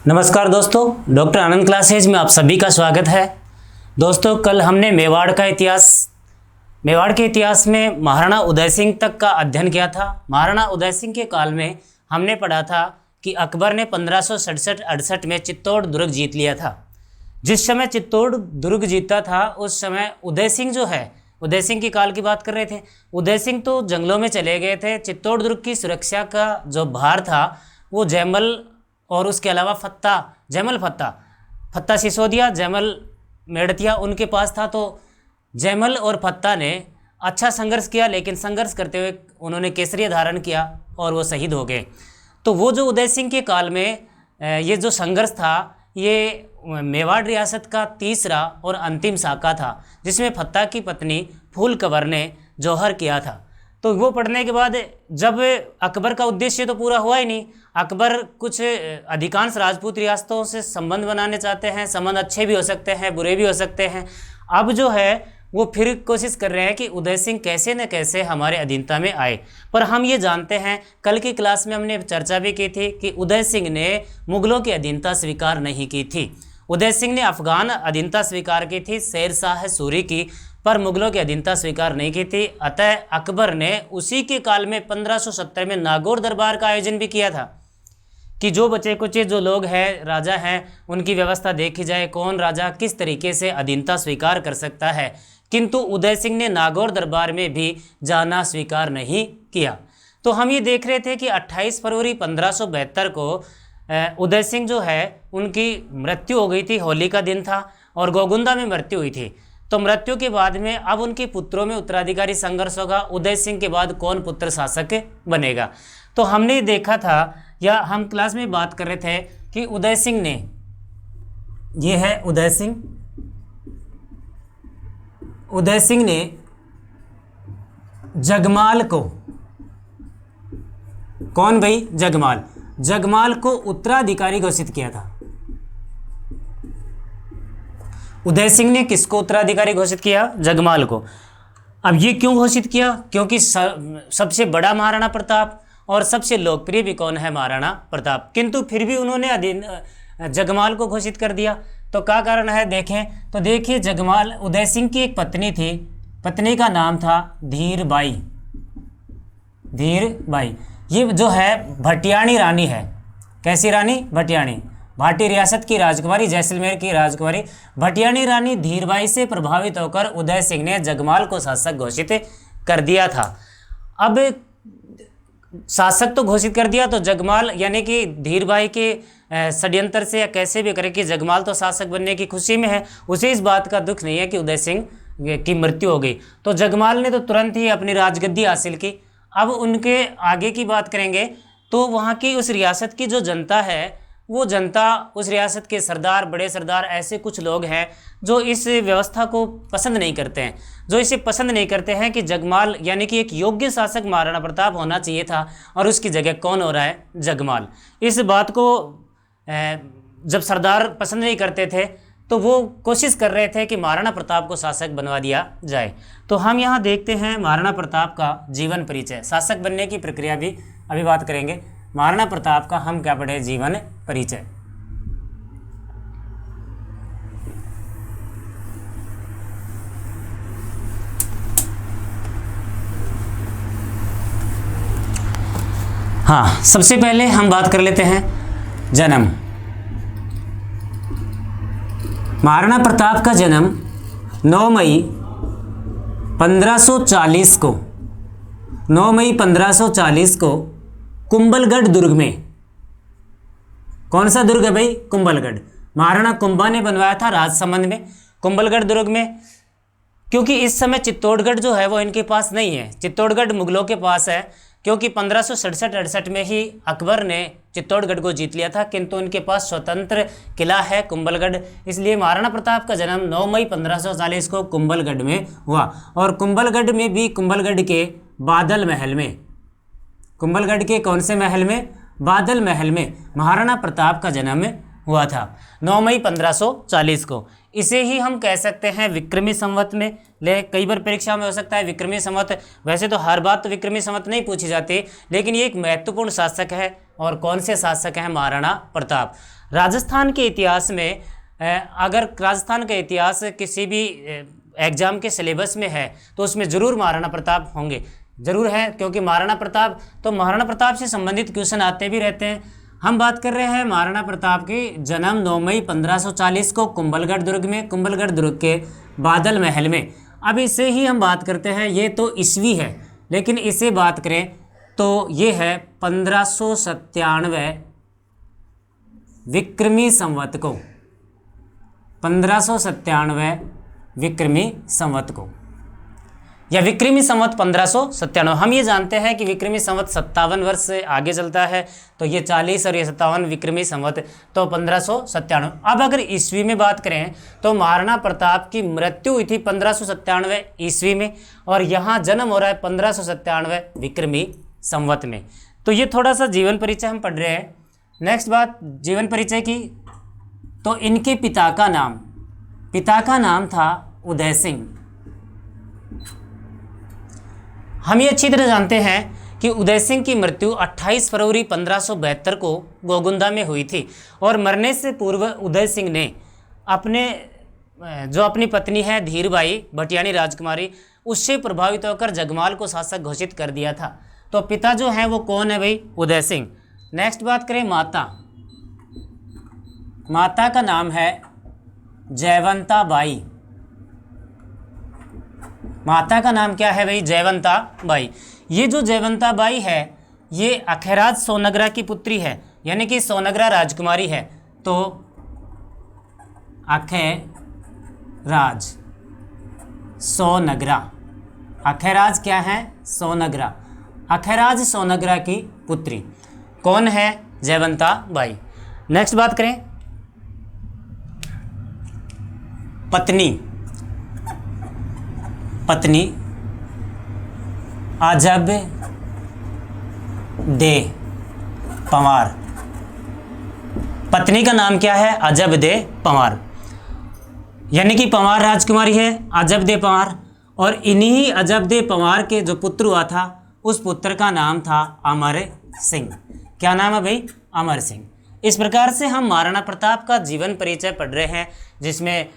नमस्कार दोस्तों, डॉक्टर आनंद क्लासेज में आप सभी का स्वागत है। दोस्तों, कल हमने मेवाड़ के इतिहास में महाराणा उदय सिंह तक का अध्ययन किया था। महाराणा उदय सिंह के काल में हमने पढ़ा था कि अकबर ने 1567-68 में चित्तौड़ दुर्ग जीत लिया था। जिस समय चित्तौड़ दुर्ग जीता था उस समय उदय सिंह के काल की बात कर रहे थे। उदय सिंह तो जंगलों में चले गए थे। चित्तौड़ दुर्ग की सुरक्षा का जो भार था वो जयमल और उसके अलावा फत्ता सिसोदिया, जयमल मेड़तिया उनके पास था। तो जयमल और फत्ता ने अच्छा संघर्ष किया, लेकिन संघर्ष करते हुए उन्होंने केसरिया धारण किया और वो शहीद हो गए। तो वो जो उदय सिंह के काल में ये जो संघर्ष था ये मेवाड़ रियासत का तीसरा और अंतिम साका था, जिसमें फत्ता की पत्नी फूल कंवर ने जौहर किया था। तो वो पढ़ने के बाद जब अकबर का उद्देश्य तो पूरा हुआ ही नहीं, अकबर कुछ अधिकांश राजपूत रियासतों से संबंध बनाने चाहते हैं। संबंध अच्छे भी हो सकते हैं, बुरे भी हो सकते हैं। अब जो है वो फिर कोशिश कर रहे हैं कि उदय सिंह कैसे न कैसे हमारे अधीनता में आए। पर हम ये जानते हैं, कल की क्लास में हमने चर्चा भी की थी कि उदय सिंह ने मुगलों की अधीनता स्वीकार नहीं की थी। उदय सिंह ने अफगान अधीनता स्वीकार की थी, शेर शाह सूरी की, पर मुगलों की अधीनता स्वीकार नहीं की थी। अतः अकबर ने उसी के काल में 1570 में नागौर दरबार का आयोजन भी किया था कि जो बचे कुचे जो लोग हैं, राजा हैं, उनकी व्यवस्था देखी जाए, कौन राजा किस तरीके से अधीनता स्वीकार कर सकता है। किंतु उदय सिंह ने नागौर दरबार में भी जाना स्वीकार नहीं किया। तो हम ये देख रहे थे कि 28 फरवरी 1572 को उदय सिंह जो है उनकी मृत्यु हो गई थी। होली का दिन था और गोगुंदा में मृत्यु हुई थी। तो मृत्यु के बाद में अब उनके पुत्रों में उत्तराधिकारी संघर्ष होगा। उदय सिंह के बाद कौन पुत्र शासक बनेगा। तो हमने देखा था, या हम क्लास में बात कर रहे थे कि उदय सिंह ने, ये है उदय सिंह ने जगमाल को, कौन भाई, जगमाल को उत्तराधिकारी घोषित किया था। उदय सिंह ने किसको उत्तराधिकारी घोषित किया? जगमाल को। अब ये क्यों घोषित किया? क्योंकि सबसे बड़ा महाराणा प्रताप और सबसे लोकप्रिय भी कौन है? महाराणा प्रताप। किंतु फिर भी उन्होंने जगमाल को घोषित कर दिया। तो क्या कारण है देखें तो देखिए, जगमाल, उदय सिंह की एक पत्नी थी, पत्नी का नाम था धीरबाई। ये जो है भटियाणी रानी है। कैसी रानी? भटियाणी। भाटी रियासत की राजकुमारी, जैसलमेर की राजकुमारी भटियाणी रानी धीरबाई से प्रभावित होकर उदय सिंह ने जगमाल को शासक घोषित कर दिया था। अब शासक तो घोषित कर दिया, तो जगमाल यानी कि धीरबाई के षड्यंत्र से या कैसे भी करे कि जगमाल तो शासक बनने की खुशी में है, उसे इस बात का दुख नहीं है कि उदय सिंह की मृत्यु हो गई। तो जगमाल ने तो तुरंत ही अपनी राजगद्दी हासिल की। अब उनके आगे की बात करेंगे तो वहाँ की उस रियासत की जो जनता है, वो जनता, उस रियासत के सरदार, बड़े सरदार, ऐसे कुछ लोग हैं जो इस व्यवस्था को पसंद नहीं करते हैं, जो इसे पसंद नहीं करते हैं कि जगमाल यानी कि एक योग्य शासक महाराणा प्रताप होना चाहिए था और उसकी जगह कौन हो रहा है? जगमाल। इस बात को जब सरदार पसंद नहीं करते थे तो वो कोशिश कर रहे थे कि महाराणा प्रताप को शासक बनवा दिया जाए। तो हम यहाँ देखते हैं महाराणा प्रताप का जीवन परिचय, शासक बनने की प्रक्रिया भी अभी बात करेंगे। महाराणा प्रताप का हम क्या पढ़े? जीवन परिचय। हाँ, सबसे पहले हम बात कर लेते हैं जन्म। महाराणा प्रताप का जन्म 9 मई 1540 को 9 मई 1540 को कुंभलगढ़ दुर्ग में। कौन सा दुर्ग है भाई? कुंभलगढ़। महाराणा कुंभा ने बनवाया था राजसमंद में, कुंभलगढ़ दुर्ग में। क्योंकि इस समय चित्तौड़गढ़ जो है वो इनके पास नहीं है, चित्तौड़गढ़ मुगलों के पास है। क्योंकि 1567-68 में ही अकबर ने चित्तौड़गढ़ को जीत लिया था, किंतु उनके पास स्वतंत्र किला है कुंभलगढ़। इसलिए महाराणा प्रताप का जन्म 9 मई 1540 को कुंभलगढ़ में हुआ। और कुंभलगढ़ में भी, कुंभलगढ़ के बादल महल में, कुंभलगढ़ के कौन से महल में? बादल महल में महाराणा प्रताप का जन्म हुआ था 9 मई 1540 को। इसे ही हम कह सकते हैं विक्रमी संवत में। कई बार परीक्षा में हो सकता है विक्रमी संवत, वैसे तो हर बात तो विक्रमी संवत नहीं पूछी जाती, लेकिन ये एक महत्वपूर्ण शासक है। और कौन से शासक हैं? महाराणा प्रताप। राजस्थान के इतिहास में अगर राजस्थान का इतिहास किसी भी एग्जाम के सिलेबस में है तो उसमें ज़रूर महाराणा प्रताप होंगे, ज़रूर है, क्योंकि महाराणा प्रताप से संबंधित क्वेश्चन आते भी रहते हैं। हम बात कर रहे हैं महाराणा प्रताप की जन्म 9 मई 1540 को कुंभलगढ़ दुर्ग में, कुंभलगढ़ दुर्ग के बादल महल में। अब इसे ही हम बात करते हैं, ये तो ईस्वी है, लेकिन इसे बात करें तो ये है 1597 विक्रमी संवत को, 1597 विक्रमी संवत को, या विक्रमी संवत 1597। हम ये जानते हैं कि विक्रमी संवत 57 वर्ष से आगे चलता है, तो ये 40 और ये 57 विक्रमी संवत, तो 1597। अब अगर ईस्वी में बात करें तो महाराणा प्रताप की मृत्यु हुई थी 1597 ईस्वी में, और यहाँ जन्म हो रहा है 1597 विक्रमी संवत में। तो ये थोड़ा सा जीवन परिचय हम पढ़ रहे हैं। नेक्स्ट बात जीवन परिचय की, तो इनके पिता का नाम था उदय सिंह। हम ये अच्छी तरह जानते हैं कि उदय सिंह की मृत्यु 28 फरवरी 1572 को गोगुंदा में हुई थी, और मरने से पूर्व उदय सिंह ने अपनी पत्नी है धीरबाई भटियाणी राजकुमारी, उससे प्रभावित होकर जगमाल को शासक घोषित कर दिया था। तो पिता जो है वो कौन है भाई? उदय सिंह। नेक्स्ट बात करें माता का नाम है जयवंता बाई। माता का नाम क्या है भाई? जयवंता बाई। ये जो जयवंता बाई है ये अखेराज सोनगरा की पुत्री है, यानी कि सोनगरा राजकुमारी है। तो अखेराज सोनगरा, अखेराज क्या है? सोनगरा, अखेराज सोनगरा की पुत्री कौन है? जयवंता बाई। नेक्स्ट बात करें पत्नी अजब दे पंवार। पत्नी का नाम क्या है? अजब दे पंवार, यानी कि पंवार राजकुमारी है अजब दे पंवार। और इन्हीं अजब दे पंवार के जो पुत्र हुआ था उस पुत्र का नाम था अमर सिंह। क्या नाम है भाई? अमर सिंह। इस प्रकार से हम महाराणा प्रताप का जीवन परिचय पढ़ रहे हैं, जिसमें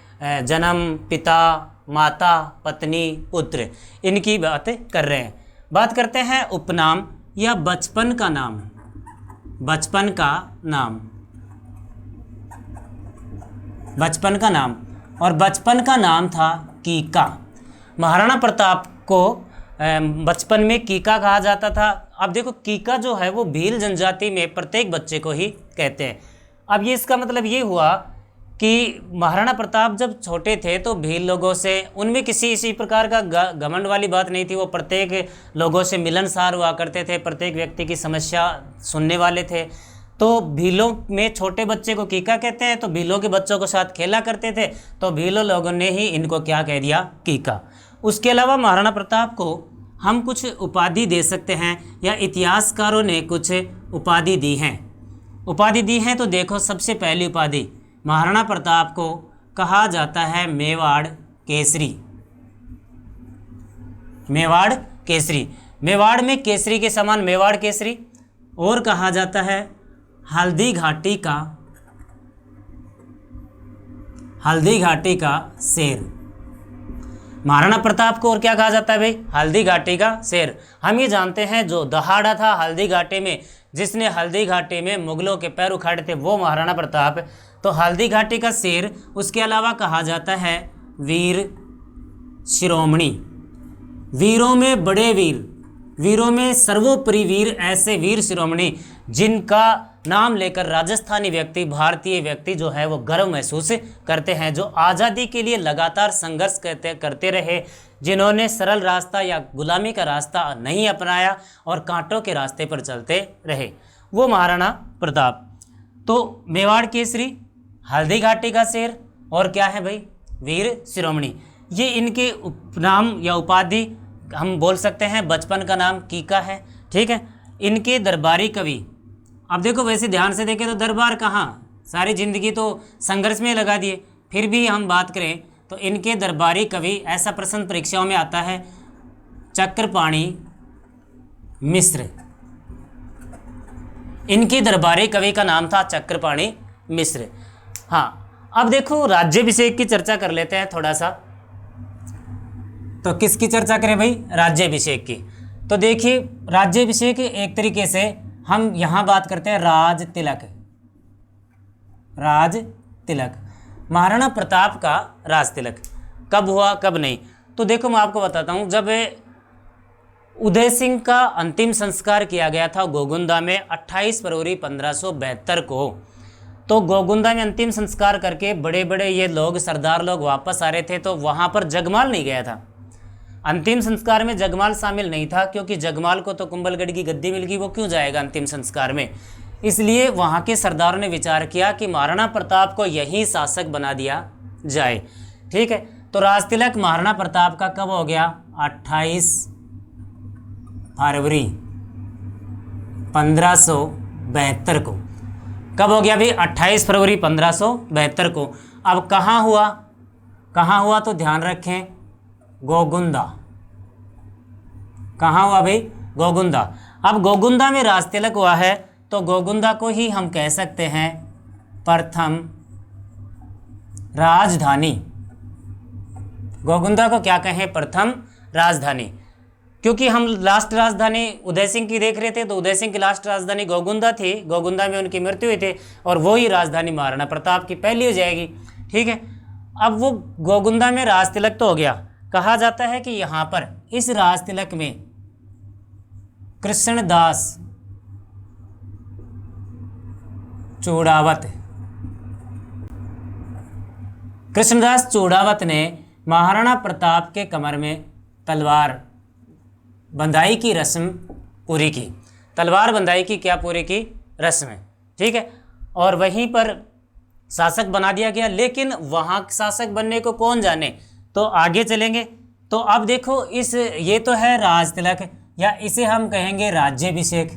जन्म, पिता, माता, पत्नी, पुत्र, इनकी बातें कर रहे हैं। बात करते हैं उपनाम या बचपन का नाम। बचपन का नाम और बचपन का नाम था कीका। महाराणा प्रताप को बचपन में कीका कहा जाता था। अब देखो कीका जो है वो भील जनजाति में प्रत्येक बच्चे को ही कहते हैं। अब ये इसका मतलब ये हुआ कि महाराणा प्रताप जब छोटे थे तो भील लोगों से उनमें किसी इसी प्रकार का घमंड वाली बात नहीं थी। वो प्रत्येक लोगों से मिलनसार हुआ करते थे, प्रत्येक व्यक्ति की समस्या सुनने वाले थे। तो भीलों में छोटे बच्चे को कीका कहते हैं, तो भीलों के बच्चों के साथ खेला करते थे, तो भीलों लोगों ने ही इनको क्या कह दिया? कीका। उसके अलावा महाराणा प्रताप को हम कुछ उपाधि दे सकते हैं, या इतिहासकारों ने कुछ उपाधि दी हैं। तो देखो, सबसे पहली उपाधि महाराणा प्रताप को कहा जाता है मेवाड़ केसरी। मेवाड़ में केसरी के समान मेवाड़ केसरी, और कहा जाता है हल्दी घाटी का शेर। महाराणा प्रताप को और क्या कहा जाता है भाई? हल्दी घाटी का शेर। हम ये जानते हैं जो दहाड़ा था हल्दी घाटी में, जिसने हल्दी घाटी में मुगलों के पैर उखाड़े थे, वो महाराणा प्रताप। तो हल्दी घाटी का शेर। उसके अलावा कहा जाता है वीर शिरोमणि। वीरों में बड़े वीर, वीरों में सर्वोपरि वीर, ऐसे वीर शिरोमणि जिनका नाम लेकर राजस्थानी व्यक्ति, भारतीय व्यक्ति जो है वो गर्व महसूस करते हैं, जो आज़ादी के लिए लगातार संघर्ष करते रहे, जिन्होंने सरल रास्ता या गुलामी का रास्ता नहीं अपनाया और कांटों के रास्ते पर चलते रहे, वो महाराणा प्रताप। तो मेवाड़ केसरी, हल्दी घाटी का शेर, और क्या है भाई? वीर शिरोमणि। ये इनके उपनाम या उपाधि हम बोल सकते हैं। बचपन का नाम कीका है, ठीक है। इनके दरबारी कवि, अब देखो वैसे ध्यान से देखें तो दरबार कहाँ? सारी ज़िंदगी तो संघर्ष में लगा दिए। फिर भी हम बात करें तो इनके दरबारी कवि, ऐसा प्रश्न परीक्षाओं में आता है, चक्रपाणि मिश्र। इनके दरबारी कवि का नाम था चक्रपाणि मिश्र। हाँ, अब देखो राज्याभिषेक की चर्चा कर लेते हैं थोड़ा सा। तो किसकी चर्चा करें भाई? राज्याभिषेक की। तो देखिए राज्याभिषेक एक तरीके से हम यहाँ बात करते हैं राज तिलक। राज तिलक, महाराणा प्रताप का राज तिलक कब हुआ कब नहीं? तो देखो मैं आपको बताता हूँ, जब उदय सिंह का अंतिम संस्कार किया गया था गोगुंदा में 28 फरवरी 1572 को, तो गोगुंदा में अंतिम संस्कार करके बड़े बड़े ये लोग सरदार लोग वापस आ रहे थे, तो वहाँ पर जगमाल नहीं गया था। अंतिम संस्कार में जगमाल शामिल नहीं था, क्योंकि जगमाल को तो कुंभलगढ़ की गद्दी मिल गई, वो क्यों जाएगा अंतिम संस्कार में। इसलिए वहाँ के सरदारों ने विचार किया कि महाराणा प्रताप को यही शासक बना दिया जाए। ठीक है, तो राज तिलक महाराणा प्रताप का कब हो गया? 28 फरवरी 1572 को। कब हो गया भाई? 28 फरवरी 1572 को। अब कहाँ हुआ? कहाँ हुआ तो ध्यान रखें, गोगुंदा। कहाँ हुआ भाई? गोगुंदा। अब गोगुंदा में राज तिलक हुआ है, तो गोगुंदा को ही हम कह सकते हैं प्रथम राजधानी। गोगुंदा को क्या कहें? प्रथम राजधानी, क्योंकि हम लास्ट राजधानी उदय सिंह की देख रहे थे, तो उदय सिंह की लास्ट राजधानी गोगुंदा थी, गोगुंदा में उनकी मृत्यु हुई थी, और वही राजधानी महाराणा प्रताप की पहली हो जाएगी। ठीक है, अब वो गोगुंदा में राज तिलक तो हो गया। कहा जाता है कि यहाँ पर इस राज तिलक में कृष्णदास चूड़ावत, कृष्णदास चूड़ावत ने महाराणा प्रताप के कमर में तलवार बंधाई की रस्म पूरी की। तलवार बंधाई की क्या पूरी की? रस्म। ठीक है, और वहीं पर शासक बना दिया गया। लेकिन वहाँ शासक बनने को कौन जाने, तो आगे चलेंगे। तो अब देखो ये तो है राज तिलक, या इसे हम कहेंगे राज्याभिषेक।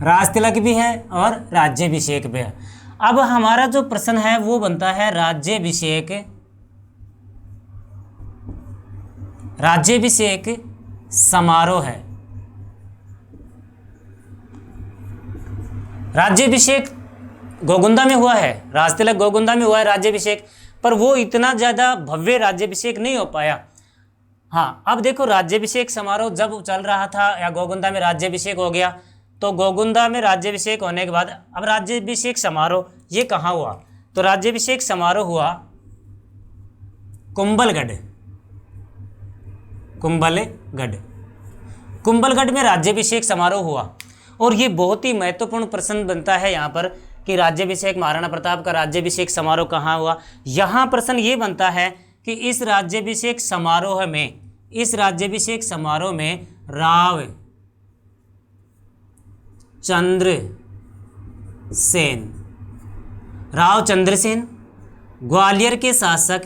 राज तिलक भी है और राज्याभिषेक भी है। अब हमारा जो प्रश्न है वो बनता है राज्याभिषेक, राज्याभिषेक समारोह है। राज्याभिषेक गोगुंदा में हुआ है, राज तिलक गोगुंदा में हुआ है राज्याभिषेक, पर वो इतना ज़्यादा भव्य राज्याभिषेक नहीं हो पाया। हाँ, अब देखो राज्याभिषेक समारोह जब चल रहा था, या गोगुंदा में राज्याभिषेक हो गया, तो गोगुंदा में राज्याभिषेक होने के बाद अब राज्याभिषेक समारोह ये कहाँ हुआ? तो राज्याभिषेक समारोह हुआ कुंभलगढ़। कुंभलगढ़, कुंभलगढ़ में राज्याभिषेक समारोह हुआ। और ये बहुत ही महत्वपूर्ण प्रश्न बनता है यहाँ पर कि राज्याभिषेक, महाराणा प्रताप का राज्याभिषेक समारोह कहाँ हुआ। यहाँ प्रश्न ये बनता है कि इस राज्याभिषेक समारोह में राव चंद्रसेन, ग्वालियर के शासक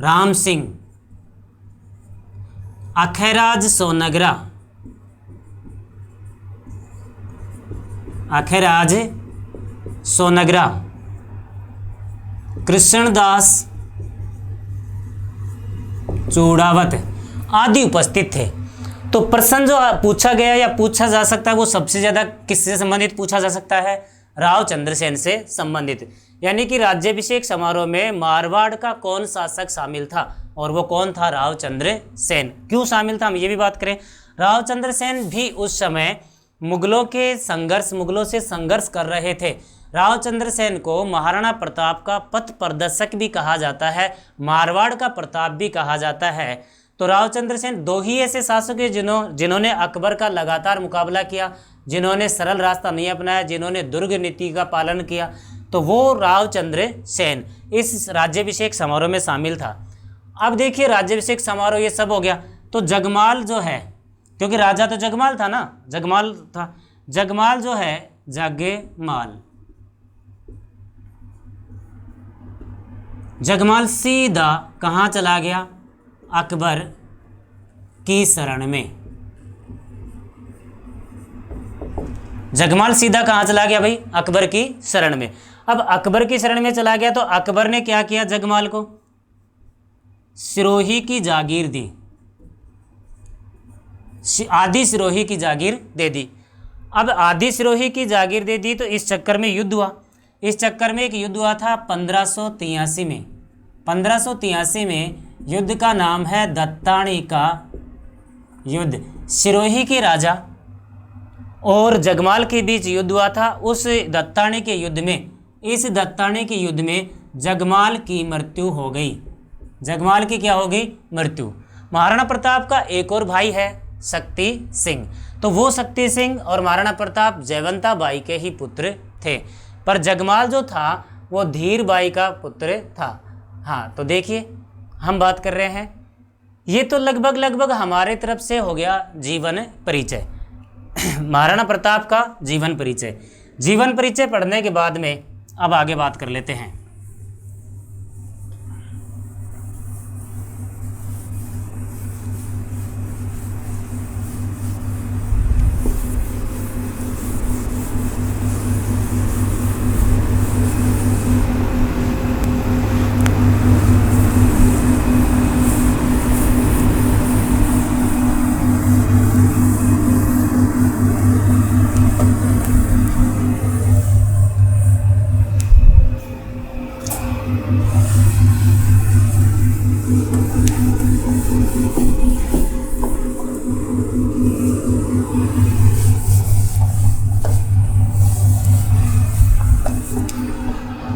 राम सिंह, अखैराज सोनगरा, कृष्णदास चूड़ावत आदि उपस्थित थे। तो प्रश्न जो पूछा गया या पूछा जा सकता है वो सबसे ज़्यादा किससे संबंधित पूछा जा सकता है? राव चंद्रसेन से संबंधित। यानी कि राज्याभिषेक समारोह में मारवाड़ का कौन शासक शामिल था, और वो कौन था? राव चंद्रसेन। क्यों शामिल था, हम ये भी बात करें। राव चंद्रसेन भी उस समय मुगलों से संघर्ष कर रहे थे। राव चंद्रसेन को महाराणा प्रताप का पथ प्रदर्शक भी कहा जाता है, मारवाड़ का प्रताप भी कहा जाता है। तो राव चंद्रसेन दो ही ऐसे शासक हैं जिन्होंने अकबर का लगातार मुकाबला किया, जिन्होंने सरल रास्ता नहीं अपनाया, जिन्होंने दुर्ग नीति का पालन किया। तो वो राव चंद्रसेन इस राज्याभिषेक समारोह में शामिल था। अब देखिए राज्याभिषेक समारोह ये सब हो गया, तो जगमाल जो है, क्योंकि राजा तो जगमाल था ना, जगमाल जो है, जगमाल सीधा कहाँ चला गया? अकबर की शरण में। जगमाल सीधा कहाँ चला गया भाई? अकबर की शरण में। अब अकबर की शरण में चला गया तो अकबर ने क्या किया? जगमाल को सिरोही की जागीर दी, आदि सिरोही की जागीर दे दी। अब आदि सिरोही की जागीर दे दी तो इस चक्कर में युद्ध हुआ। इस चक्कर में एक युद्ध हुआ था 1583 में। 1583 में युद्ध का नाम है दत्ताणी का युद्ध। सिरोही के राजा और जगमाल के बीच युद्ध हुआ था। उस दत्ताणी के युद्ध में, इस दत्ताणी के युद्ध में जगमाल की मृत्यु हो गई। जगमाल की क्या हो गई? मृत्यु। महाराणा प्रताप का एक और भाई है शक्ति सिंह, तो वो शक्ति सिंह और महाराणा प्रताप जयवंता बाई के ही पुत्र थे, पर जगमाल जो था वो धीर बाई का पुत्र था। हाँ, तो देखिए हम बात कर रहे हैं, ये तो लगभग हमारे तरफ से हो गया जीवन परिचय, महाराणा प्रताप का जीवन परिचय। जीवन परिचय पढ़ने के बाद में अब आगे बात कर लेते हैं।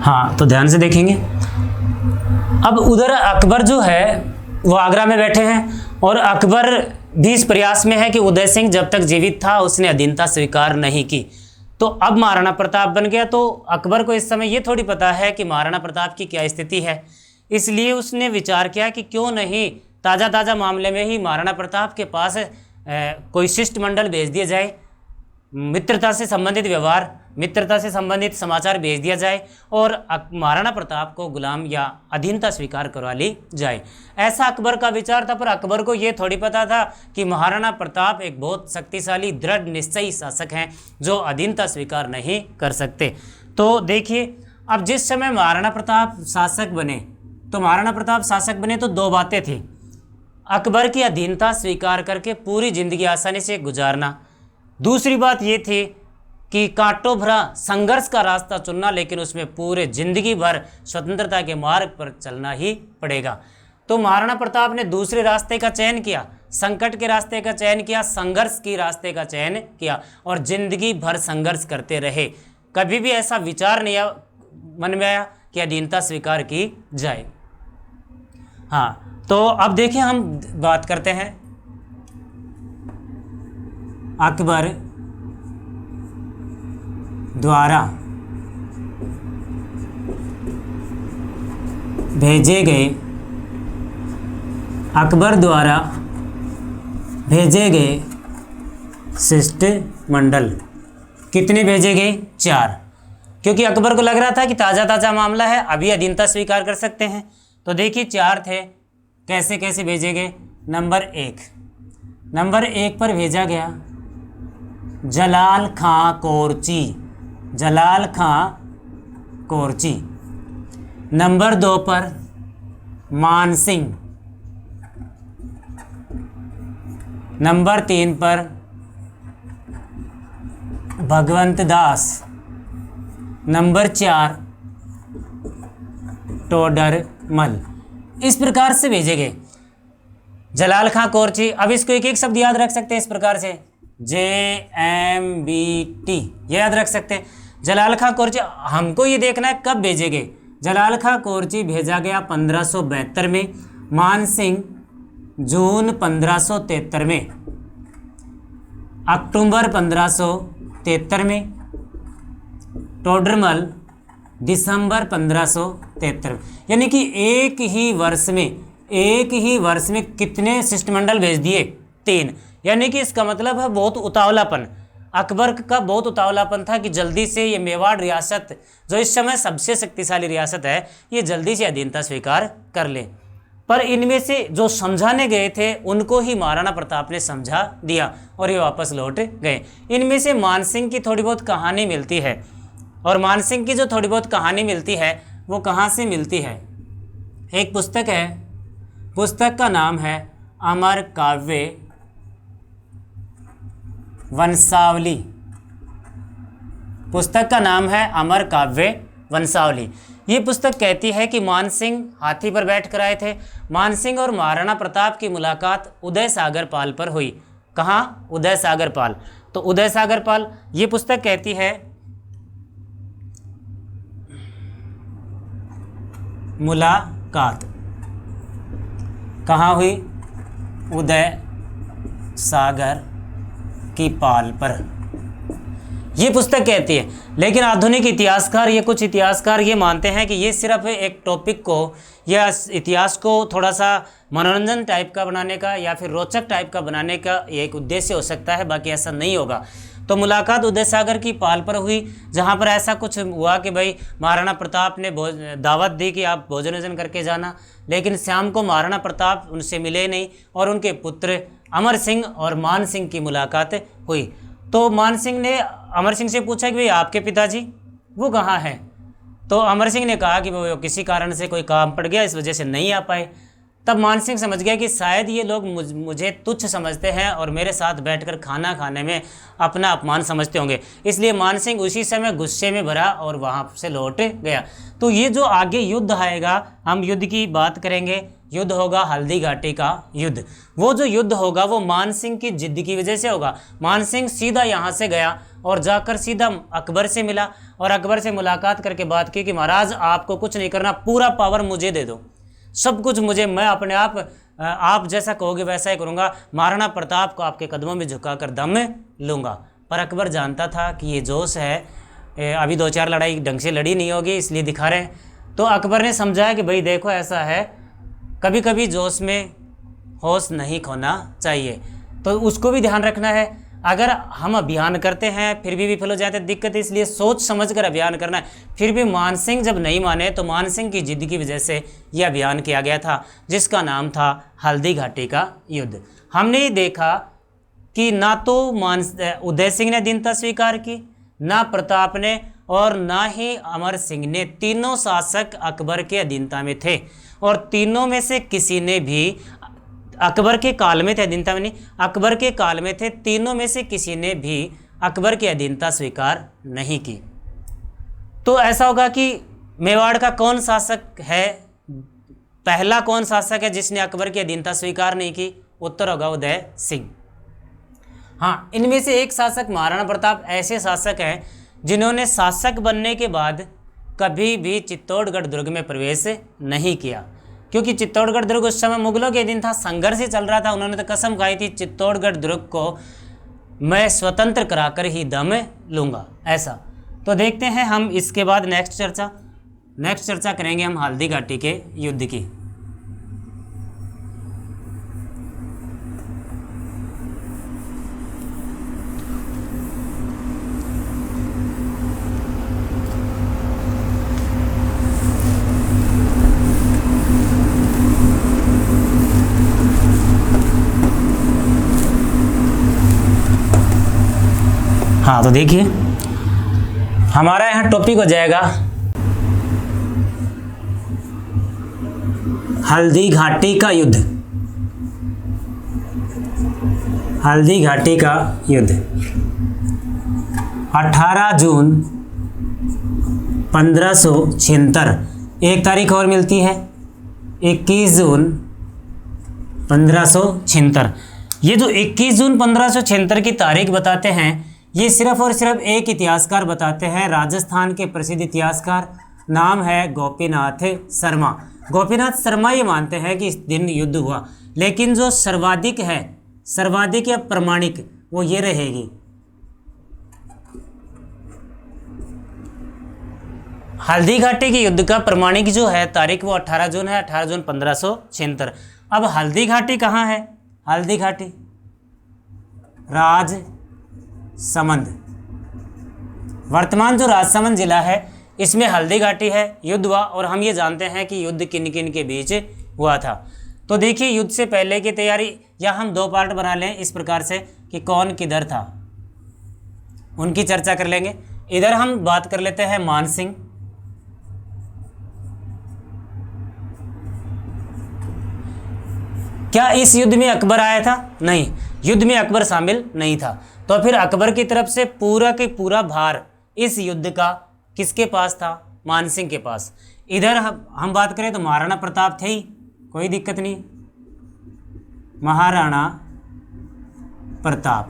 हाँ, तो ध्यान से देखेंगे। अब उधर अकबर जो है वो आगरा में बैठे हैं और अकबर भी इस प्रयास में है कि उदय सिंह जब तक जीवित था उसने अधीनता स्वीकार नहीं की। तो अब महाराणा प्रताप बन गया, तो अकबर को इस समय ये थोड़ी पता है कि महाराणा प्रताप की क्या स्थिति है, इसलिए उसने विचार किया कि क्यों नहीं ताज़ा मामले में ही महाराणा प्रताप के पास कोई शिष्टमंडल भेज दिया जाए, मित्रता से संबंधित व्यवहार, मित्रता से संबंधित समाचार भेज दिया जाए और महाराणा प्रताप को गुलाम या अधीनता स्वीकार करवा ली जाए। ऐसा अकबर का विचार था, पर अकबर को ये थोड़ी पता था कि महाराणा प्रताप एक बहुत शक्तिशाली दृढ़ निश्चयी शासक हैं जो अधीनता स्वीकार नहीं कर सकते। तो देखिए, अब जिस समय महाराणा प्रताप शासक बने तो दो बातें थी। अकबर की अधीनता स्वीकार करके पूरी जिंदगी आसानी से गुजारना, दूसरी बात ये थी कि कांटों भरा संघर्ष का रास्ता चुनना, लेकिन उसमें पूरे जिंदगी भर स्वतंत्रता के मार्ग पर चलना ही पड़ेगा। तो महाराणा प्रताप ने दूसरे रास्ते का चयन किया, संकट के रास्ते का चयन किया, संघर्ष की रास्ते का चयन किया और जिंदगी भर संघर्ष करते रहे। कभी भी ऐसा विचार नहीं मन में आया कि अधीनता स्वीकार की जाए। हाँ, तो अब देखिए हम बात करते हैं अकबर द्वारा भेजे गए शिष्टमंडल कितने भेजे गए? 4, क्योंकि अकबर को लग रहा था कि ताज़ा मामला है, अभी अधीनता स्वीकार कर सकते हैं। तो देखिए 4 थे। कैसे कैसे भेजे गए? नंबर 1 पर भेजा गया जलाल खां कोरची। नंबर 2 पर मान सिंह। नंबर 3 पर भगवंत दास। नंबर 4 टोडरमल। इस प्रकार से भेजे गए जलाल खां कोरची। अब इसको एक शब्द याद रख सकते हैं इस प्रकार से, JMBT, ये याद रख सकते हैं। जलाल खां कोरची, हमको ये देखना है कब भेजे गए। जलाल खां कोरची भेजा गया 1572 में, मान सिंह जून 1573 में, अक्टूबर 1573 में, टोडरमल दिसंबर 1573। यानी कि एक ही वर्ष में कितने शिष्टमंडल भेज दिए? 3। यानी कि इसका मतलब है बहुत उतावलापन, अकबर का बहुत उतावलापन था कि जल्दी से ये मेवाड़ रियासत जो इस समय सबसे शक्तिशाली रियासत है, ये जल्दी से अधीनता स्वीकार कर ले। पर इनमें से जो समझाने गए थे उनको ही महाराणा प्रताप ने समझा दिया और ये वापस लौट गए। इनमें से मानसिंह की थोड़ी बहुत कहानी मिलती है, और मानसिंह की जो थोड़ी बहुत कहानी मिलती है वो कहाँ से मिलती है? एक पुस्तक है, पुस्तक का नाम है अमर काव्य वंशावली। पुस्तक का नाम है अमर काव्य वंशावली। ये पुस्तक कहती है कि मानसिंह हाथी पर बैठ कर आए थे। मानसिंह और महाराणा प्रताप की मुलाकात उदय सागर पाल पर हुई। कहाँ? उदय सागर पाल। तो उदय सागर पाल, ये पुस्तक कहती है मुलाकात कहाँ हुई? उदय सागर की पाल पर, ये पुस्तक कहती है। लेकिन आधुनिक इतिहासकार, ये कुछ इतिहासकार ये मानते हैं कि ये सिर्फ एक टॉपिक को या इतिहास को थोड़ा सा मनोरंजन टाइप का बनाने का या फिर रोचक टाइप का बनाने का ये एक उद्देश्य हो सकता है, बाकी ऐसा नहीं होगा। तो मुलाकात उदय सागर की पाल पर हुई, जहाँ पर ऐसा कुछ हुआ कि भाई महाराणा प्रताप ने दावत दी कि आप भोजन वोजन करके जाना, लेकिन शाम को महाराणा प्रताप उनसे मिले नहीं और उनके पुत्र अमर सिंह और मान सिंह की मुलाकात हुई। तो मान सिंह ने अमर सिंह से पूछा कि भाई आपके पिताजी वो कहाँ हैं? तो अमर सिंह ने कहा कि वो किसी कारण से कोई काम पड़ गया, इस वजह से नहीं आ पाए। तब मान सिंह समझ गया कि शायद ये लोग मुझे तुच्छ समझते हैं और मेरे साथ बैठकर खाना खाने में अपना अपमान समझते होंगे, इसलिए मान सिंह उसी समय गुस्से में भरा और वहाँ से लौट गया। तो ये जो आगे युद्ध आएगा, हम युद्ध की बात करेंगे, युद्ध होगा हल्दी घाटी का युद्ध। वो जो युद्ध होगा वो मान सिंह की जिद की वजह से होगा। मान सिंह सीधा यहाँ से गया और जाकर सीधा अकबर से मिला और अकबर से मुलाकात करके बात की कि महाराज आपको कुछ नहीं करना, पूरा पावर मुझे दे दो, सब कुछ मुझे, मैं अपने आप जैसा कहोगे वैसा ही करूँगा, महाराणा प्रताप को आपके कदमों में झुकाकर दम लूँगा। पर अकबर जानता था कि ये जोश है, अभी 2-4 लड़ाई ढंग से लड़ी नहीं होगी, इसलिए दिखा रहे हैं। तो अकबर ने समझाया कि भाई देखो ऐसा है, कभी कभी जोश में होश नहीं खोना चाहिए, तो उसको भी ध्यान रखना है। अगर हम अभियान करते हैं फिर भी विफल हो जाते हैं, दिक्कत है, इसलिए सोच समझ कर अभियान करना है। फिर भी मान सिंह जब नहीं माने तो मान सिंह की जिद की वजह से यह अभियान किया गया था, जिसका नाम था हल्दी घाटी का युद्ध। हमने देखा कि ना तो उदय सिंह ने दीनता स्वीकार की, ना प्रताप ने, और ना ही अमर सिंह ने। तीनों शासक अकबर के अधीनता में थे और तीनों में से किसी ने भी अकबर के काल में थे, अधीनता में नहीं, अकबर के काल में थे। तीनों में से किसी ने भी अकबर की अधीनता स्वीकार नहीं की। तो ऐसा होगा कि मेवाड़ का कौन शासक है, पहला कौन शासक है जिसने अकबर की अधीनता स्वीकार नहीं की? उत्तर होगा उदय सिंह। हाँ, इनमें से एक शासक महाराणा प्रताप ऐसे शासक हैं जिन्होंने शासक बनने के बाद कभी भी चित्तौड़गढ़ दुर्ग में प्रवेश नहीं किया, क्योंकि चित्तौड़गढ़ दुर्ग उस समय मुगलों के अधीन था, संघर्ष ही चल रहा था। उन्होंने तो कसम खाई थी चित्तौड़गढ़ दुर्ग को मैं स्वतंत्र कराकर ही दम लूँगा, ऐसा। तो देखते हैं हम इसके बाद नेक्स्ट चर्चा करेंगे हम हल्दी घाटी के युद्ध की। हाँ, तो देखिए हमारा यहाँ टॉपिक हो जाएगा हल्दी घाटी का युद्ध। हल्दी घाटी का युद्ध 18 जून 1576। एक तारीख और मिलती है 21 जून 1576। ये जो 21 जून 1576 की तारीख बताते हैं, ये सिर्फ और सिर्फ एक इतिहासकार बताते हैं, राजस्थान के प्रसिद्ध इतिहासकार, नाम है गोपीनाथ शर्मा। गोपीनाथ शर्मा ये मानते हैं कि इस दिन युद्ध हुआ, लेकिन जो सर्वाधिक है, सर्वाधिक या प्रमाणिक, वो ये रहेगी हल्दी घाटी के युद्ध का प्रमाणिक जो है तारीख वो 18 जून है, 18 जून 1576। अब हल्दी घाटी कहाँ है? हल्दी घाटी राजसमंद, वर्तमान जो राजसमंद जिला है इसमें हल्दी घाटी है। युद्ध हुआ और हम ये जानते हैं कि युद्ध किन किन के बीच हुआ था। तो देखिए युद्ध से पहले की तैयारी, या हम दो पार्ट बना लें इस प्रकार से कि कौन किधर था, उनकी चर्चा कर लेंगे। इधर हम बात कर लेते हैं मानसिंह। क्या इस युद्ध में अकबर आया था? नहीं, युद्ध में अकबर शामिल नहीं था। तो फिर अकबर की तरफ से पूरा के पूरा भार इस युद्ध का किसके पास था? मानसिंह के पास। इधर हम बात करें तो महाराणा प्रताप थे ही, कोई दिक्कत नहीं, महाराणा प्रताप।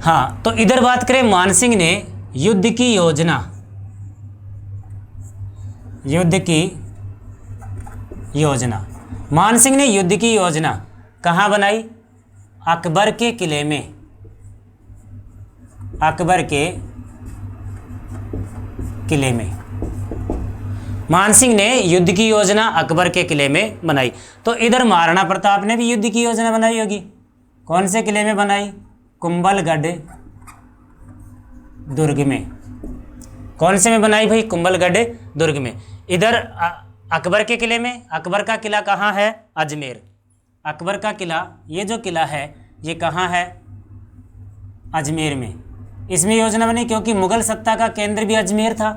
हाँ, तो इधर बात करें मानसिंह ने युद्ध की योजना, मानसिंह ने युद्ध की योजना कहाँ बनाई? अकबर के किले में, अकबर के किले में मानसिंह ने युद्ध की योजना अकबर के किले में बनाई। तो इधर महाराणा प्रताप ने भी युद्ध की योजना बनाई होगी। कौन से किले में बनाई? कुंभलगढ़ दुर्ग में। कौन से में बनाई भाई? कुंभलगढ़ दुर्ग में। इधर अकबर के किले में, अकबर का किला कहाँ है? अजमेर। अकबर का किला, ये जो किला है ये कहाँ है? अजमेर में। इसमें योजना बनी क्योंकि मुगल सत्ता का केंद्र भी अजमेर था।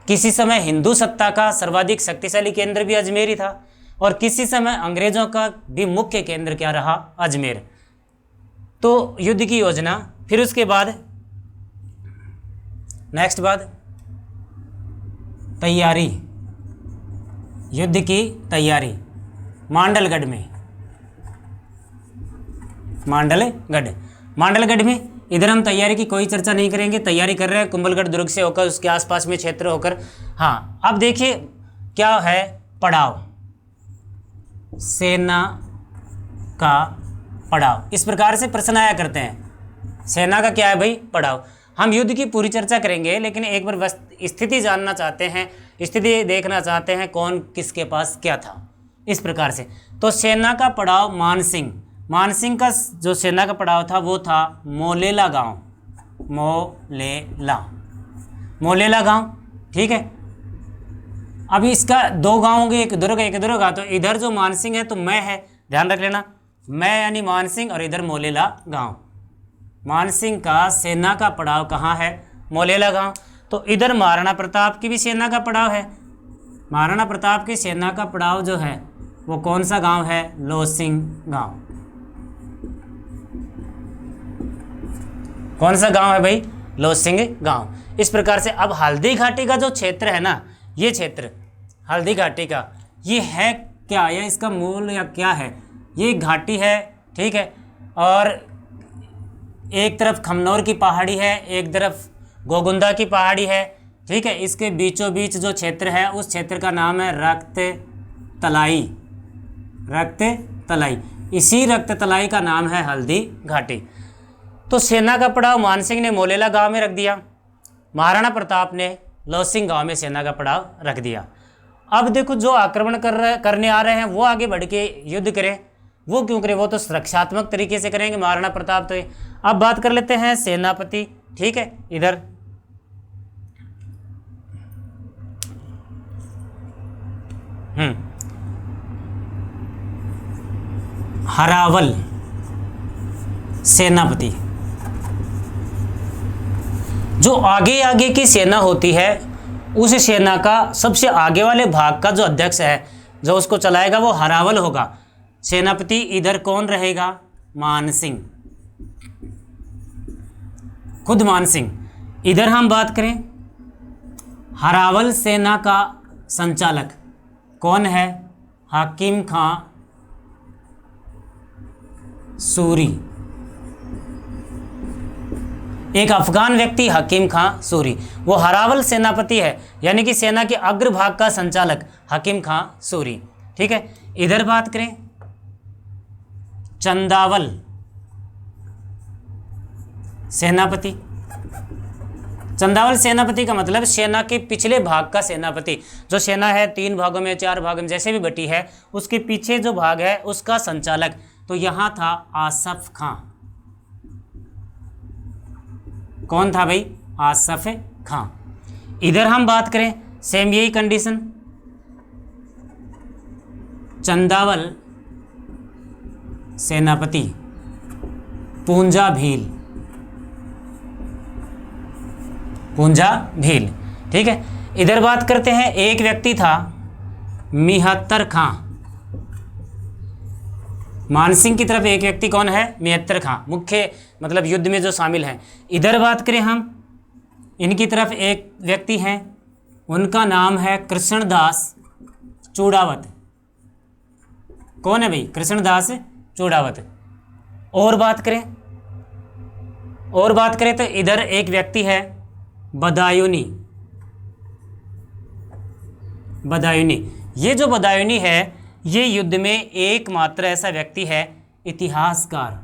किसी समय हिंदू सत्ता का सर्वाधिक शक्तिशाली केंद्र भी अजमेर ही था, और किसी समय अंग्रेजों का भी मुख्य केंद्र क्या रहा? अजमेर। तो युद्ध की योजना, फिर उसके बाद नेक्स्ट बात तैयारी, युद्ध की तैयारी मांडलगढ़ में, मांडलगढ़ में। इधर हम तैयारी की कोई चर्चा नहीं करेंगे, तैयारी कर रहे हैं कुंभलगढ़ दुर्ग से होकर, उसके आसपास में क्षेत्र होकर। हाँ, अब देखिए क्या है पड़ाव, सेना का पड़ाव। इस प्रकार से प्रश्न आया करते हैं, सेना का क्या है भाई? पड़ाव। हम युद्ध की पूरी चर्चा करेंगे, लेकिन एक बार बस स्थिति जानना चाहते हैं, स्थिति देखना चाहते हैं कौन किसके पास क्या था, इस प्रकार से। तो सेना का पड़ाव मानसिंह का जो सेना का पड़ाव था वो था मोलेला गांव, मोलेला गांव, ठीक है। अभी इसका दो गांव होंगे, एक दुर्ग। तो इधर जो मानसिंह है तो मैं है, ध्यान रख लेना, मैं यानी मानसिंह, और इधर मोलेला गांव। मानसिंह का सेना का पड़ाव कहाँ है? मोलेला गांव। तो इधर महाराणा प्रताप की भी सेना का पड़ाव है। महाराणा प्रताप की सेना का पड़ाव जो है वो कौन सा गांव है? लोसिंग गांव। कौन सा गांव है भाई? लोसिंग गांव। इस प्रकार से अब हल्दी घाटी का जो क्षेत्र है ना, ये क्षेत्र हल्दी घाटी का, ये है क्या, या इसका मूल या क्या है? ये घाटी है, ठीक है, और एक तरफ खमनौर की पहाड़ी है, एक तरफ गोगुंदा की पहाड़ी है, ठीक है। इसके बीचों बीच जो क्षेत्र है उस क्षेत्र का नाम है रक्त तलाई। इसी रक्त तलाई का नाम है हल्दी घाटी। तो सेना का पड़ाव मानसिंह ने मोलेला गांव में रख दिया, महाराणा प्रताप ने लोसिंग गांव में सेना का पड़ाव रख दिया। अब देखो, जो आक्रमण करने आ रहे हैं वो आगे बढ़ के युद्ध करें, वो क्यों करें? वो तो सुरक्षात्मक तरीके से करेंगे महाराणा प्रताप। तो अब बात कर लेते हैं सेनापति, ठीक है। इधर हरावल सेनापति, जो आगे की सेना होती है उस सेना का सबसे आगे वाले भाग का जो अध्यक्ष है, जो उसको चलाएगा, वो हरावल होगा। सेनापति इधर कौन रहेगा? मानसिंह, खुद मानसिंह। इधर हम बात करें हरावल सेना का संचालक कौन है? हाकिम खां सूरी, एक अफगान व्यक्ति हकीम खां सूरी, वो हरावल सेनापति है, यानी कि सेना के अग्रभाग का संचालक हकीम खां सूरी, ठीक है। इधर बात करें चंदावल सेनापति। चंदावल सेनापति का मतलब सेना के पिछले भाग का सेनापति। जो सेना है 3 भागों में, 4 भागों में, जैसे भी बटी है, उसके पीछे जो भाग है उसका संचालक। तो यहाँ था आसफ खां। कौन था भाई? आसफ खां। इधर हम बात करें, सेम यही कंडीशन, चंदावल सेनापति पूंजा भील, पूंजा भील। ठीक है, इधर बात करते हैं, एक व्यक्ति था मिहत्तर खां। मानसिंह की तरफ एक व्यक्ति कौन है? मिहत्तर खां, मुख्य मतलब युद्ध में जो शामिल हैं। इधर बात करें हम, इनकी तरफ एक व्यक्ति हैं, उनका नाम है कृष्णदास चूड़ावत। कौन है भाई? कृष्णदास चूड़ावत। और बात करें तो इधर एक व्यक्ति है बदायूनी। ये जो बदायूनी है, ये युद्ध में एकमात्र ऐसा व्यक्ति है, इतिहासकार।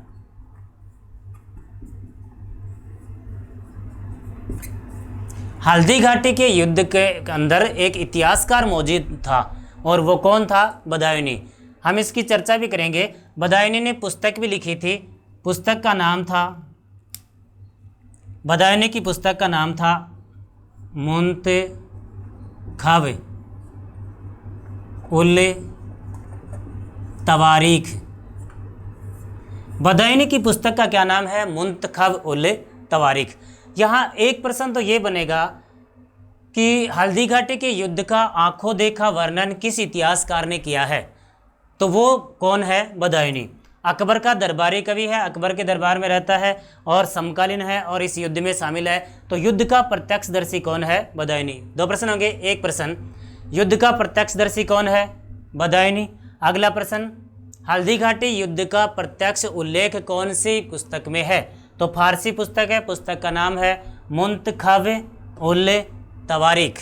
हल्दी घाटी के युद्ध के अंदर एक इतिहासकार मौजूद था, और वो कौन था? बदायूनी। हम इसकी चर्चा भी करेंगे। बदायूनी ने पुस्तक भी लिखी थी, पुस्तक का नाम था, बदायूनी की पुस्तक का नाम था मुंतखब उल तवारीख। बदायूनी की पुस्तक का क्या नाम है? मुंतखब उल तवारीख। यहाँ एक प्रश्न तो ये बनेगा कि हल्दी घाटी के युद्ध का आंखों देखा वर्णन किस इतिहासकार ने किया है? तो वो कौन है? बदायूनी। अकबर का दरबारी कवि है, अकबर के दरबार में रहता है और समकालीन है और इस युद्ध में शामिल है। तो युद्ध का प्रत्यक्षदर्शी कौन है? बदायूनी। दो प्रश्न होंगे। एक प्रश्न, युद्ध का प्रत्यक्षदर्शी कौन है? बदायूनी। अगला प्रश्न, हल्दी घाटी युद्ध का प्रत्यक्ष उल्लेख कौन सी पुस्तक में है? तो फारसी पुस्तक है, पुस्तक का नाम है मुंतखब उल तवारीख।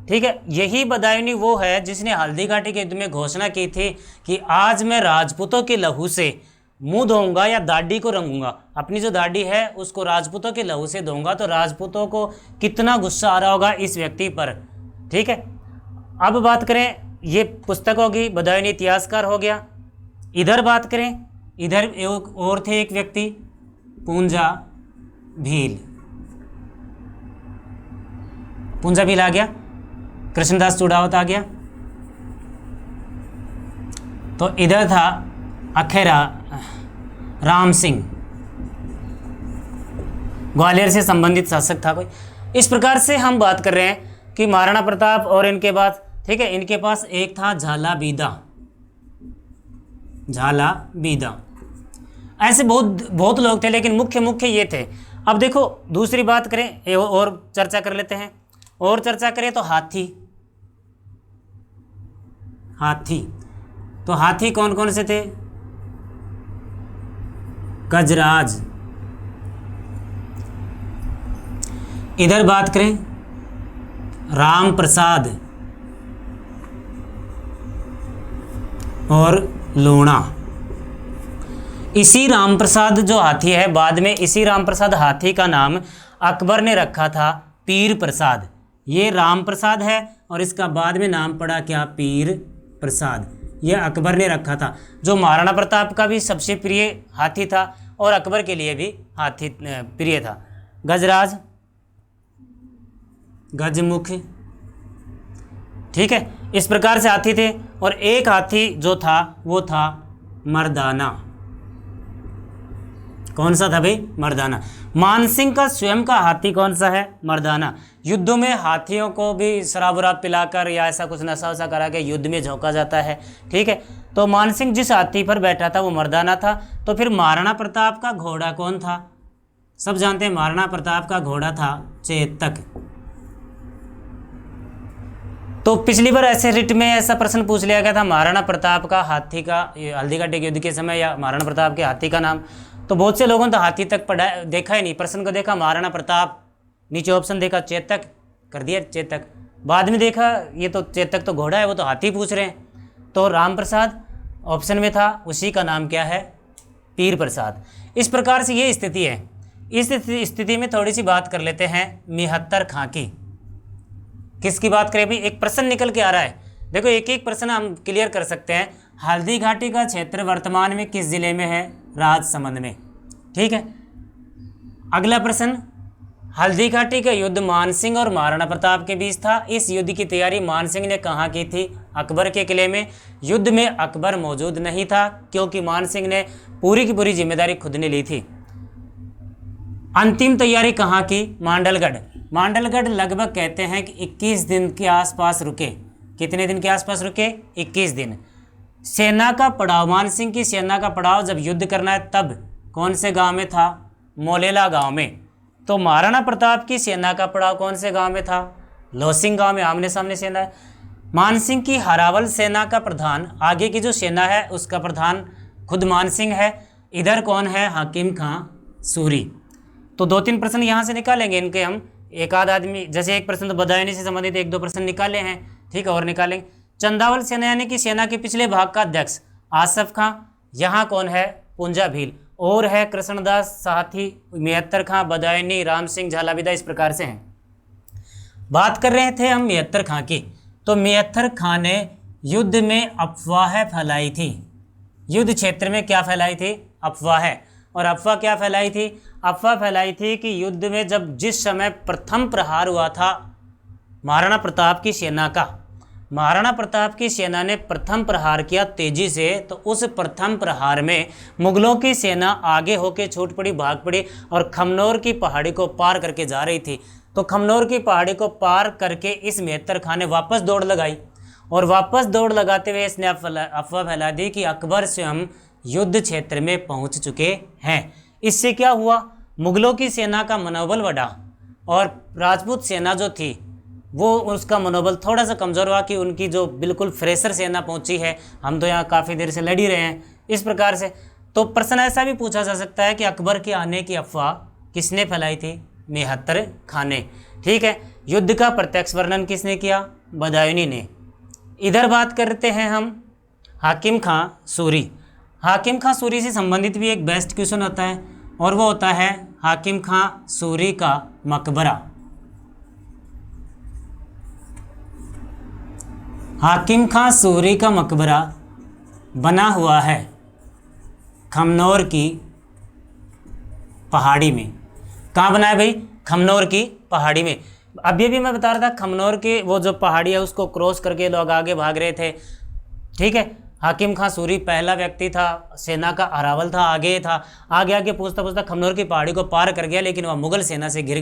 ठीक है, यही बदायूनी वो है जिसने हल्दी घाटी के युद्ध में घोषणा की थी कि आज मैं राजपूतों के लहू से मुंह धोऊंगा या दाढ़ी को रंगूंगा। अपनी जो दाढ़ी है उसको राजपूतों के लहू से धोऊंगा। तो राजपूतों को कितना गुस्सा आ रहा होगा इस व्यक्ति पर। ठीक है, अब बात करें, ये पुस्तक होगी, बदायूनी इतिहासकार हो गया। इधर बात करें, इधर एक और थे एक व्यक्ति, पूंजा भील। पूंजा भील आ गया, कृष्णदास चूड़ावत आ गया। तो इधर था अखेरा राम सिंह, ग्वालियर से संबंधित शासक था कोई। इस प्रकार से हम बात कर रहे हैं कि महाराणा प्रताप और इनके बाद, ठीक है, इनके पास एक था झाला बीदा। ऐसे बहुत लोग थे, लेकिन मुख्य ये थे। अब देखो, दूसरी बात करें और चर्चा कर लेते हैं। और चर्चा करें तो हाथी। तो हाथी कौन कौन से थे? गजराज। इधर बात करें, राम प्रसाद और लूणा। इसी राम प्रसाद जो हाथी है, बाद में इसी राम प्रसाद हाथी का नाम अकबर ने रखा था पीर प्रसाद। ये राम प्रसाद है और इसका बाद में नाम पड़ा क्या? पीर प्रसाद। ये अकबर ने रखा था, जो महाराणा प्रताप का भी सबसे प्रिय हाथी था और अकबर के लिए भी हाथी प्रिय था। गजराज, गजमुख। ठीक है, इस प्रकार से हाथी थे। और एक हाथी जो था वो था मर्दाना। कौन सा था भाई? मर्दाना। मानसिंह का स्वयं का हाथी कौन सा है? मर्दाना। युद्धों में हाथियों को भी शराब वराब पिलाकर या ऐसा कुछ नशा वशा करा के युद्ध में झोंका जाता है। ठीक है, तो मानसिंह जिस हाथी पर बैठा था वो मर्दाना था। तो फिर महाराणा प्रताप का घोड़ा कौन था? सब जानते हैं महाराणा प्रताप का घोड़ा था चेतक। तो पिछली बार ऐसे रिट में ऐसा प्रश्न पूछ लिया गया था, महाराणा प्रताप का हाथी का हल्दी घाटी के युद्ध के समय या महाराणा प्रताप के हाथी का नाम। तो बहुत से लोगों ने तो हाथी तक पढ़ा, देखा ही नहीं, प्रश्न को देखा महाराणा प्रताप, नीचे ऑप्शन देखा चेतक, कर दिया चेतक। बाद में देखा ये तो चेतक तो घोड़ा है, वो तो हाथी पूछ रहे हैं। तो राम प्रसाद ऑप्शन में था, उसी का नाम क्या है? पीर प्रसाद। इस प्रकार से ये स्थिति है। इस स्थिति में थोड़ी सी बात कर लेते हैं मिहत्तर खां की। किसकी बात करें? भी एक प्रश्न निकल के आ रहा है। देखो, एक एक प्रश्न हम क्लियर कर सकते हैं। हल्दी घाटी का क्षेत्र वर्तमान में किस जिले में है? राजसमंद में। ठीक है, अगला प्रश्न, हल्दी घाटी का युद्ध मानसिंह और महाराणा प्रताप के बीच था। इस युद्ध की तैयारी मानसिंह ने कहाँ की थी? अकबर के किले में। युद्ध में अकबर मौजूद नहीं था क्योंकि मान सिंह ने पूरी की पूरी जिम्मेदारी खुद ने ली थी। अंतिम तैयारी कहाँ की? मांडलगढ़। मांडलगढ़ लगभग कहते हैं कि 21 दिन के आसपास रुके। कितने दिन के आसपास रुके? 21 दिन। सेना का पड़ाव, मान सिंह की सेना का पड़ाव जब युद्ध करना है तब कौन से गांव में था? मोलेला गांव में। तो महाराणा प्रताप की सेना का पड़ाव कौन से गांव में था? लोसिंग गांव में। आमने सामने सेना है। मान सिंह की हरावल सेना का प्रधान, आगे की जो सेना है उसका प्रधान खुद मान सिंह है। इधर कौन है? हाकिम खां सूरी। तो 2-3 प्रश्न यहाँ से निकालेंगे इनके हम, एक आध आदमी, जैसे एक प्रश्न तो बदायूनी से संबंधित 1-2 प्रश्न निकाले हैं, ठीक है, और निकालेंगे। चंदावल सेना यानी कि सेना के पिछले भाग का अध्यक्ष आसफ खां। यहाँ कौन है? पुंजा भील। और है कृष्णदास साथी, मेहत्तर खां, बदायूनी, राम सिंह झालाविदा, इस प्रकार से हैं। बात कर रहे थे हम मेहत्तर खां की। तो मेहत्तर खां ने युद्ध में अफवाह फैलाई थी। युद्ध क्षेत्र में क्या फैलाई थी? अफवाह। और अफवाह क्या फैलाई थी? अफवाह फैलाई थी कि युद्ध में जब जिस समय प्रथम प्रहार हुआ था महाराणा प्रताप की सेना का, महाराणा प्रताप की सेना ने प्रथम प्रहार किया तेजी से, तो उस प्रथम प्रहार में मुगलों की सेना आगे होकर छूट पड़ी, भाग पड़ी और खमनोर की पहाड़ी को पार करके जा रही थी। तो खमनोर की पहाड़ी को पार करके इस मेहत्तर खां ने वापस दौड़ लगाई और वापस दौड़ लगाते हुए इसने अफवाह फैला दी कि अकबर स्वयं युद्ध क्षेत्र में पहुंच चुके हैं। इससे क्या हुआ? मुगलों की सेना का मनोबल बढ़ा और राजपूत सेना जो थी वो उसका मनोबल थोड़ा सा कमज़ोर हुआ कि उनकी जो बिल्कुल फ्रेशर सेना पहुंची है, हम तो यहाँ काफ़ी देर से लड़ ही रहे हैं, इस प्रकार से। तो प्रश्न ऐसा भी पूछा जा सकता है कि अकबर के आने की अफवाह किसने फैलाई थी? मेहत्तर खां ने। ठीक है। युद्ध का प्रत्यक्ष वर्णन किसने किया? बदायूनी ने। इधर बात करते हैं हम हाकिम खां सूरी। हाकिम खां सूरी से संबंधित भी एक बेस्ट क्वेश्चन होता है और वो होता है हाकिम खां सूरी का मकबरा। हाकिम खां सूरी का मकबरा बना हुआ है खमनोर की पहाड़ी में। कहाँ बना है भाई? खमनोर की पहाड़ी में। अभी भी मैं बता रहा था खमनोर की वो जो पहाड़ी है उसको क्रॉस करके लोग आगे भाग रहे थे। ठीक है। हाकिम खां सूरी पहला व्यक्ति था, सेना का अरावल था, आगे था, आगे आगे पूछता पूछता खमनोर की पहाड़ी को पार कर गया, लेकिन वह मुगल सेना से गिर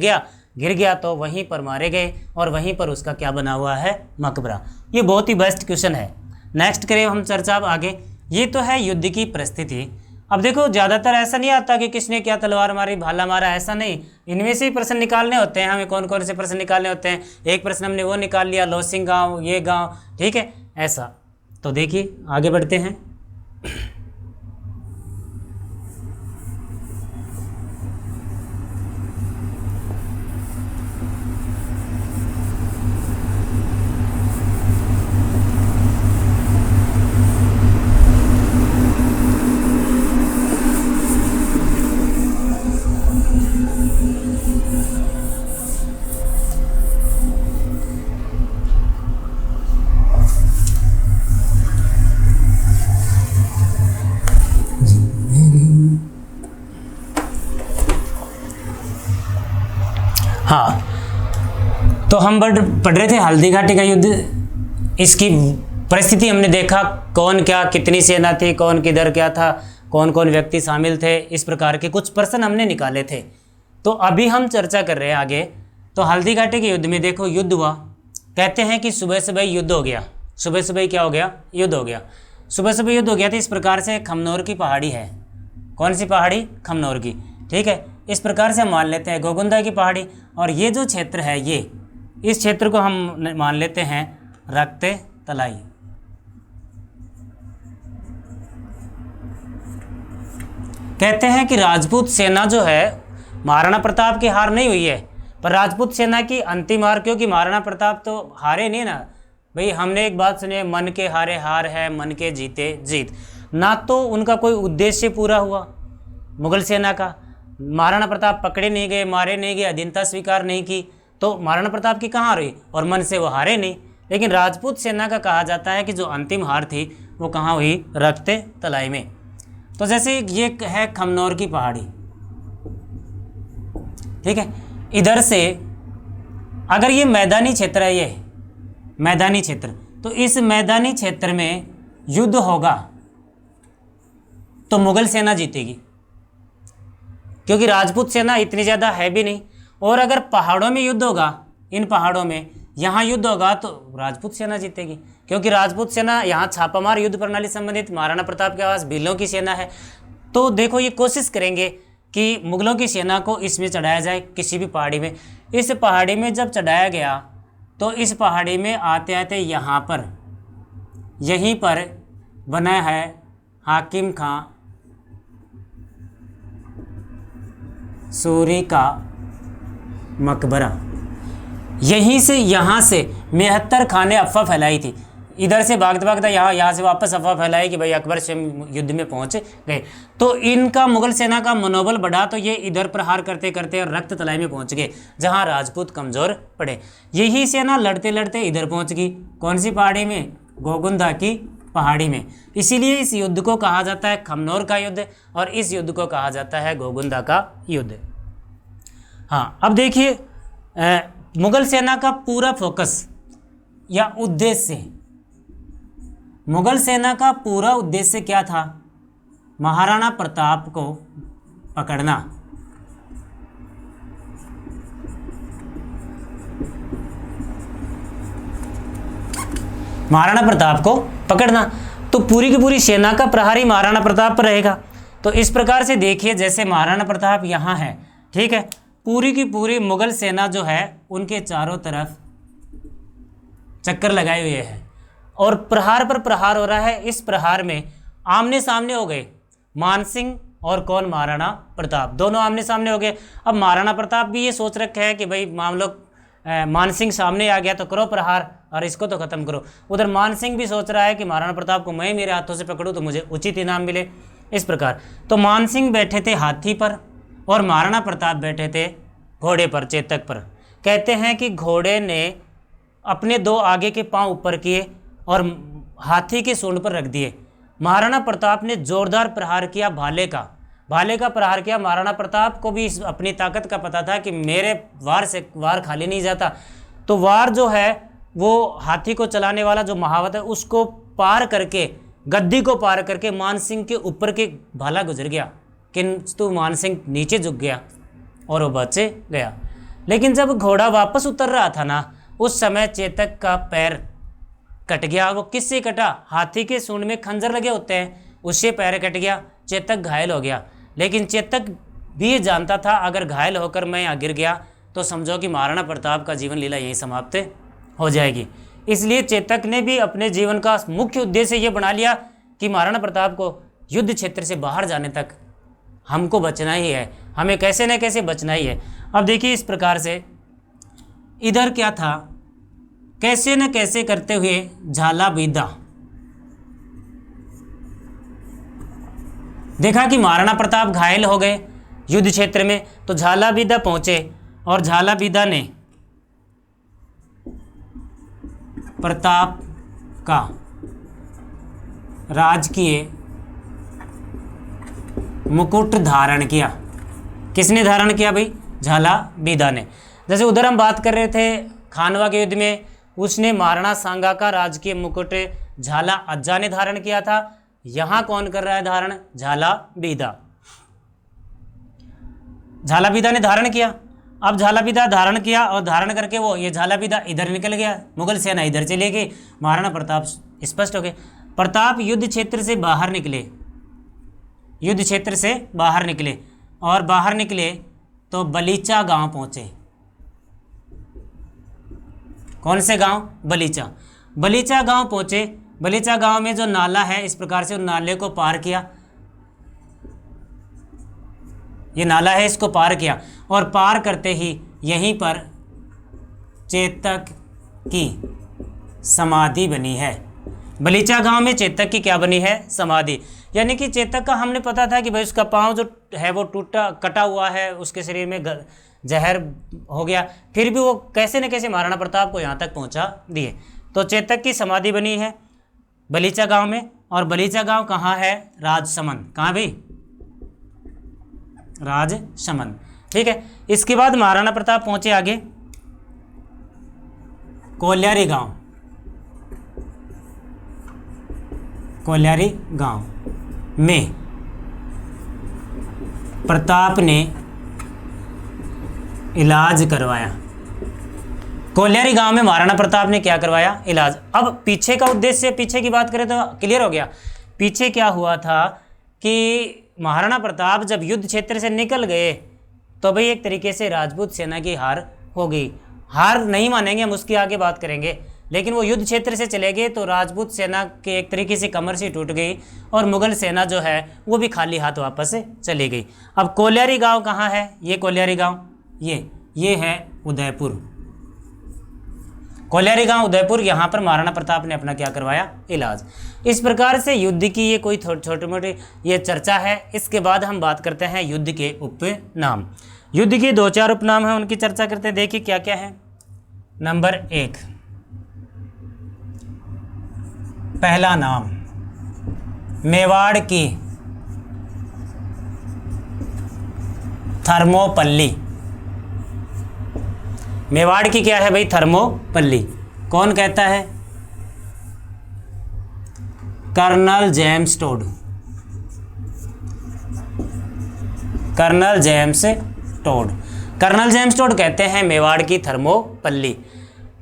गया तो वहीं पर मारे गए और वहीं पर उसका क्या बना हुआ है? मकबरा। ये बहुत ही बेस्ट क्वेश्चन है। नेक्स्ट करें हम चर्चा अब आगे। ये तो है युद्ध की परिस्थिति। अब देखो ज़्यादातर ऐसा नहीं आता कि किसने क्या तलवार मारी, भाला मारा, ऐसा नहीं। इनमें से ही प्रश्न निकालने होते हैं। हमें कौन कौन से प्रश्न निकालने होते हैं? एक प्रश्न हमने वो निकाल लिया, लोसिंग गाँव, ये गाँव, ठीक है, ऐसा। तो देखिए आगे बढ़ते हैं। हाँ, तो हम पढ़ रहे थे हल्दी घाटी का युद्ध। इसकी परिस्थिति हमने देखा, कौन क्या, कितनी सेना थी, कौन किधर क्या था, कौन कौन व्यक्ति शामिल थे, इस प्रकार के कुछ प्रश्न हमने निकाले थे। तो अभी हम चर्चा कर रहे हैं आगे। तो हल्दी घाटी के युद्ध में देखो युद्ध हुआ। कहते हैं कि सुबह सुबह युद्ध हो गया। सुबह सुबह क्या हो गया? युद्ध हो गया। सुबह सुबह युद्ध हो गया था। इस प्रकार से खमनोर की पहाड़ी है। कौन सी पहाड़ी? खमनोर की। ठीक है। इस प्रकार से हम मान लेते हैं गोगुंदा की पहाड़ी। और ये जो क्षेत्र है, ये इस क्षेत्र को हम मान लेते हैं रक्त तलाई। कहते हैं कि राजपूत सेना जो है, महाराणा प्रताप की हार नहीं हुई है, पर राजपूत सेना की अंतिम हार, क्योंकि महाराणा प्रताप तो हारे नहीं ना भाई। हमने एक बात सुनी है, मन के हारे हार है, मन के जीते जीत। ना तो उनका कोई उद्देश्य पूरा हुआ मुगल सेना का, महाराणा प्रताप पकड़े नहीं गए, मारे नहीं गए, अधीनता स्वीकार नहीं की, तो महाराणा प्रताप की कहाँ हुई? और मन से वो हारे नहीं। लेकिन राजपूत सेना का कहा जाता है कि जो अंतिम हार थी वो कहाँ हुई? रक्त तलाई में। तो जैसे ये है खमनोर की पहाड़ी, ठीक है। इधर से अगर ये मैदानी क्षेत्र है, ये मैदानी क्षेत्र, तो इस मैदानी क्षेत्र में युद्ध होगा तो मुगल सेना जीतेगी, क्योंकि राजपूत सेना इतनी ज़्यादा है भी नहीं। और अगर पहाड़ों में युद्ध होगा, इन पहाड़ों में यहाँ युद्ध होगा तो राजपूत सेना जीतेगी, क्योंकि राजपूत सेना यहाँ छापामार युद्ध प्रणाली संबंधित महाराणा प्रताप के पास भीलों की सेना है। तो देखो ये कोशिश करेंगे कि मुगलों की सेना को इसमें चढ़ाया जाए, किसी भी पहाड़ी में। इस पहाड़ी में जब चढ़ाया गया तो इस पहाड़ी में आते आते यहाँ पर, यहीं पर बना है हाकिम खां सूरी का मकबरा। यहीं से, यहाँ से मेहत्तर खां ने अफवाह फैलाई थी, इधर से भागता भागता यहाँ से वापस अफवाह फैलाई कि भाई अकबर स्वयं युद्ध में पहुँच गए। तो इनका मुगल सेना का मनोबल बढ़ा, तो ये इधर प्रहार करते करते रक्त तलाई में पहुँच गए, जहाँ राजपूत कमज़ोर पड़े। यही सेना लड़ते लड़ते इधर पहुँच गई, कौन सी पहाड़ी में? गोगुंदा की पहाड़ी में। इसीलिए इस युद्ध को कहा जाता है खमनोर का युद्ध, और इस युद्ध को कहा जाता है गोगुंदा का युद्ध। हाँ, अब देखिए मुगल सेना का पूरा फोकस या उद्देश्य, मुगल सेना का पूरा उद्देश्य क्या था? महाराणा प्रताप को पकड़ना। महाराणा प्रताप को पकड़ना, तो पूरी की पूरी सेना का प्रहारी महाराणा प्रताप पर रहेगा। तो इस प्रकार से देखिए, जैसे महाराणा प्रताप यहाँ है, ठीक है, पूरी की पूरी मुगल सेना जो है उनके चारों तरफ चक्कर लगाए हुए है और प्रहार पर प्रहार हो रहा है। इस प्रहार में आमने सामने हो गए मानसिंह और कौन? महाराणा प्रताप, दोनों आमने सामने हो गए। अब महाराणा प्रताप भी ये सोच रखा है कि भाई मान लो मानसिंह सामने आ गया तो करो प्रहार और इसको तो ख़त्म करो। उधर मानसिंह भी सोच रहा है कि महाराणा प्रताप को मैं मेरे हाथों से पकड़ूँ तो मुझे उचित इनाम मिले। इस प्रकार तो मानसिंह बैठे थे हाथी पर और महाराणा प्रताप बैठे थे घोड़े पर, चेतक पर। कहते हैं कि घोड़े ने अपने दो आगे के पांव ऊपर किए और हाथी के सूंड पर रख दिए। महाराणा प्रताप ने जोरदार प्रहार किया, भाले का प्रहार किया। महाराणा प्रताप को भी अपनी ताकत का पता था कि मेरे वार से वार खाली नहीं जाता। तो वार जो है वो हाथी को चलाने वाला जो महावत है उसको पार करके, गद्दी को पार करके मानसिंह के ऊपर के भाला गुजर गया, किंतु मानसिंह नीचे झुक गया और वो बच गया। लेकिन जब घोड़ा वापस उतर रहा था ना, उस समय चेतक का पैर कट गया। वो किससे कटा? हाथी के सूंड में खंजर लगे होते हैं, उससे पैर कट गया, चेतक घायल हो गया। लेकिन चेतक भी ये जानता था अगर घायल होकर मैं यहाँ गिर गया तो समझो कि महाराणा प्रताप का जीवन लीला यहीं समाप्त हो जाएगी। इसलिए चेतक ने भी अपने जीवन का मुख्य उद्देश्य ये बना लिया कि महाराणा प्रताप को युद्ध क्षेत्र से बाहर जाने तक हमको बचना ही है, हमें कैसे न कैसे बचना ही है। अब देखिए इस प्रकार से इधर क्या था, कैसे न कैसे करते हुए झालाबीदा देखा कि महाराणा प्रताप घायल हो गए युद्ध क्षेत्र में, तो झालाबीदा पहुंचे और झालाबीदा ने प्रताप का राजकीय मुकुट धारण किया। किसने धारण किया भाई? झालाबीदा ने। जैसे उधर हम बात कर रहे थे खानवा के युद्ध में, उसने महाराणा सांगा का राजकीय मुकुट झाला अज्जा ने धारण किया था। यहाँ कौन कर रहा है धारण? झालाबीदा। झालाबीदा ने धारण किया। अब झालाबीदा धारण किया और धारण करके वो ये झालाबीदा इधर निकल गया, मुगल सेना इधर चले गई, महाराणा प्रताप स्पष्ट हो गए। प्रताप युद्ध क्षेत्र से बाहर निकले, युद्ध क्षेत्र से बाहर निकले और बाहर निकले तो बलीचा गांव पहुंचे। कौन से गांव? बलीचा। बलीचा गांव पहुंचे। बलीचा गांव में जो नाला है इस प्रकार से उन नाले को पार किया, ये नाला है इसको पार किया और पार करते ही यहीं पर चेतक की समाधि बनी है। बलीचा गांव में चेतक की क्या बनी है? समाधि। यानी कि चेतक का हमने पता था कि भाई उसका पाँव जो है वो टूटा कटा हुआ है, उसके शरीर में जहर हो गया, फिर भी वो कैसे न कैसे महाराणा प्रताप को यहाँ तक पहुँचा दिए। तो चेतक की समाधि बनी है बलीचा गांव में। और बलीचा गांव कहाँ है? राजसमंद। कहाँ भाई? राजसमंद। ठीक है। इसके बाद महाराणा प्रताप पहुँचे आगे कोल्यारी गांव। कोल्यारी गांव में प्रताप ने इलाज करवाया। कोल्यारी गांव में महाराणा प्रताप ने क्या करवाया? इलाज। अब पीछे का उद्देश्य, पीछे की बात करें तो क्लियर हो गया। पीछे क्या हुआ था कि महाराणा प्रताप जब युद्ध क्षेत्र से निकल गए तो भाई एक तरीके से राजपूत सेना की हार हो गई। हार नहीं मानेंगे हम, उसकी आगे बात करेंगे, लेकिन वो युद्ध क्षेत्र से चले गए तो राजपूत सेना के एक तरीके से कमर से टूट गई और मुगल सेना जो है वो भी खाली हाथ वापस चली गई। अब कोल्यारी गांव कहाँ है? ये कोल्यारी गांव, ये है उदयपुर। कोल्यारी गांव उदयपुर, यहाँ पर महाराणा प्रताप ने अपना क्या करवाया? इलाज। इस प्रकार से युद्ध की ये कोई छोटी मोटी ये चर्चा है। इसके बाद हम बात करते हैं युद्ध के उपनाम। युद्ध के 2-4 उपनाम हैं, उनकी चर्चा करते हैं। देखिए क्या क्या है। नंबर 1, पहला नाम मेवाड़ की थर्मोपल्ली। मेवाड़ की क्या है भाई? थर्मोपल्ली। कौन कहता है? Colonel James Tod. Colonel James Tod. Colonel James Tod कहते हैं मेवाड़ की थर्मोपल्ली।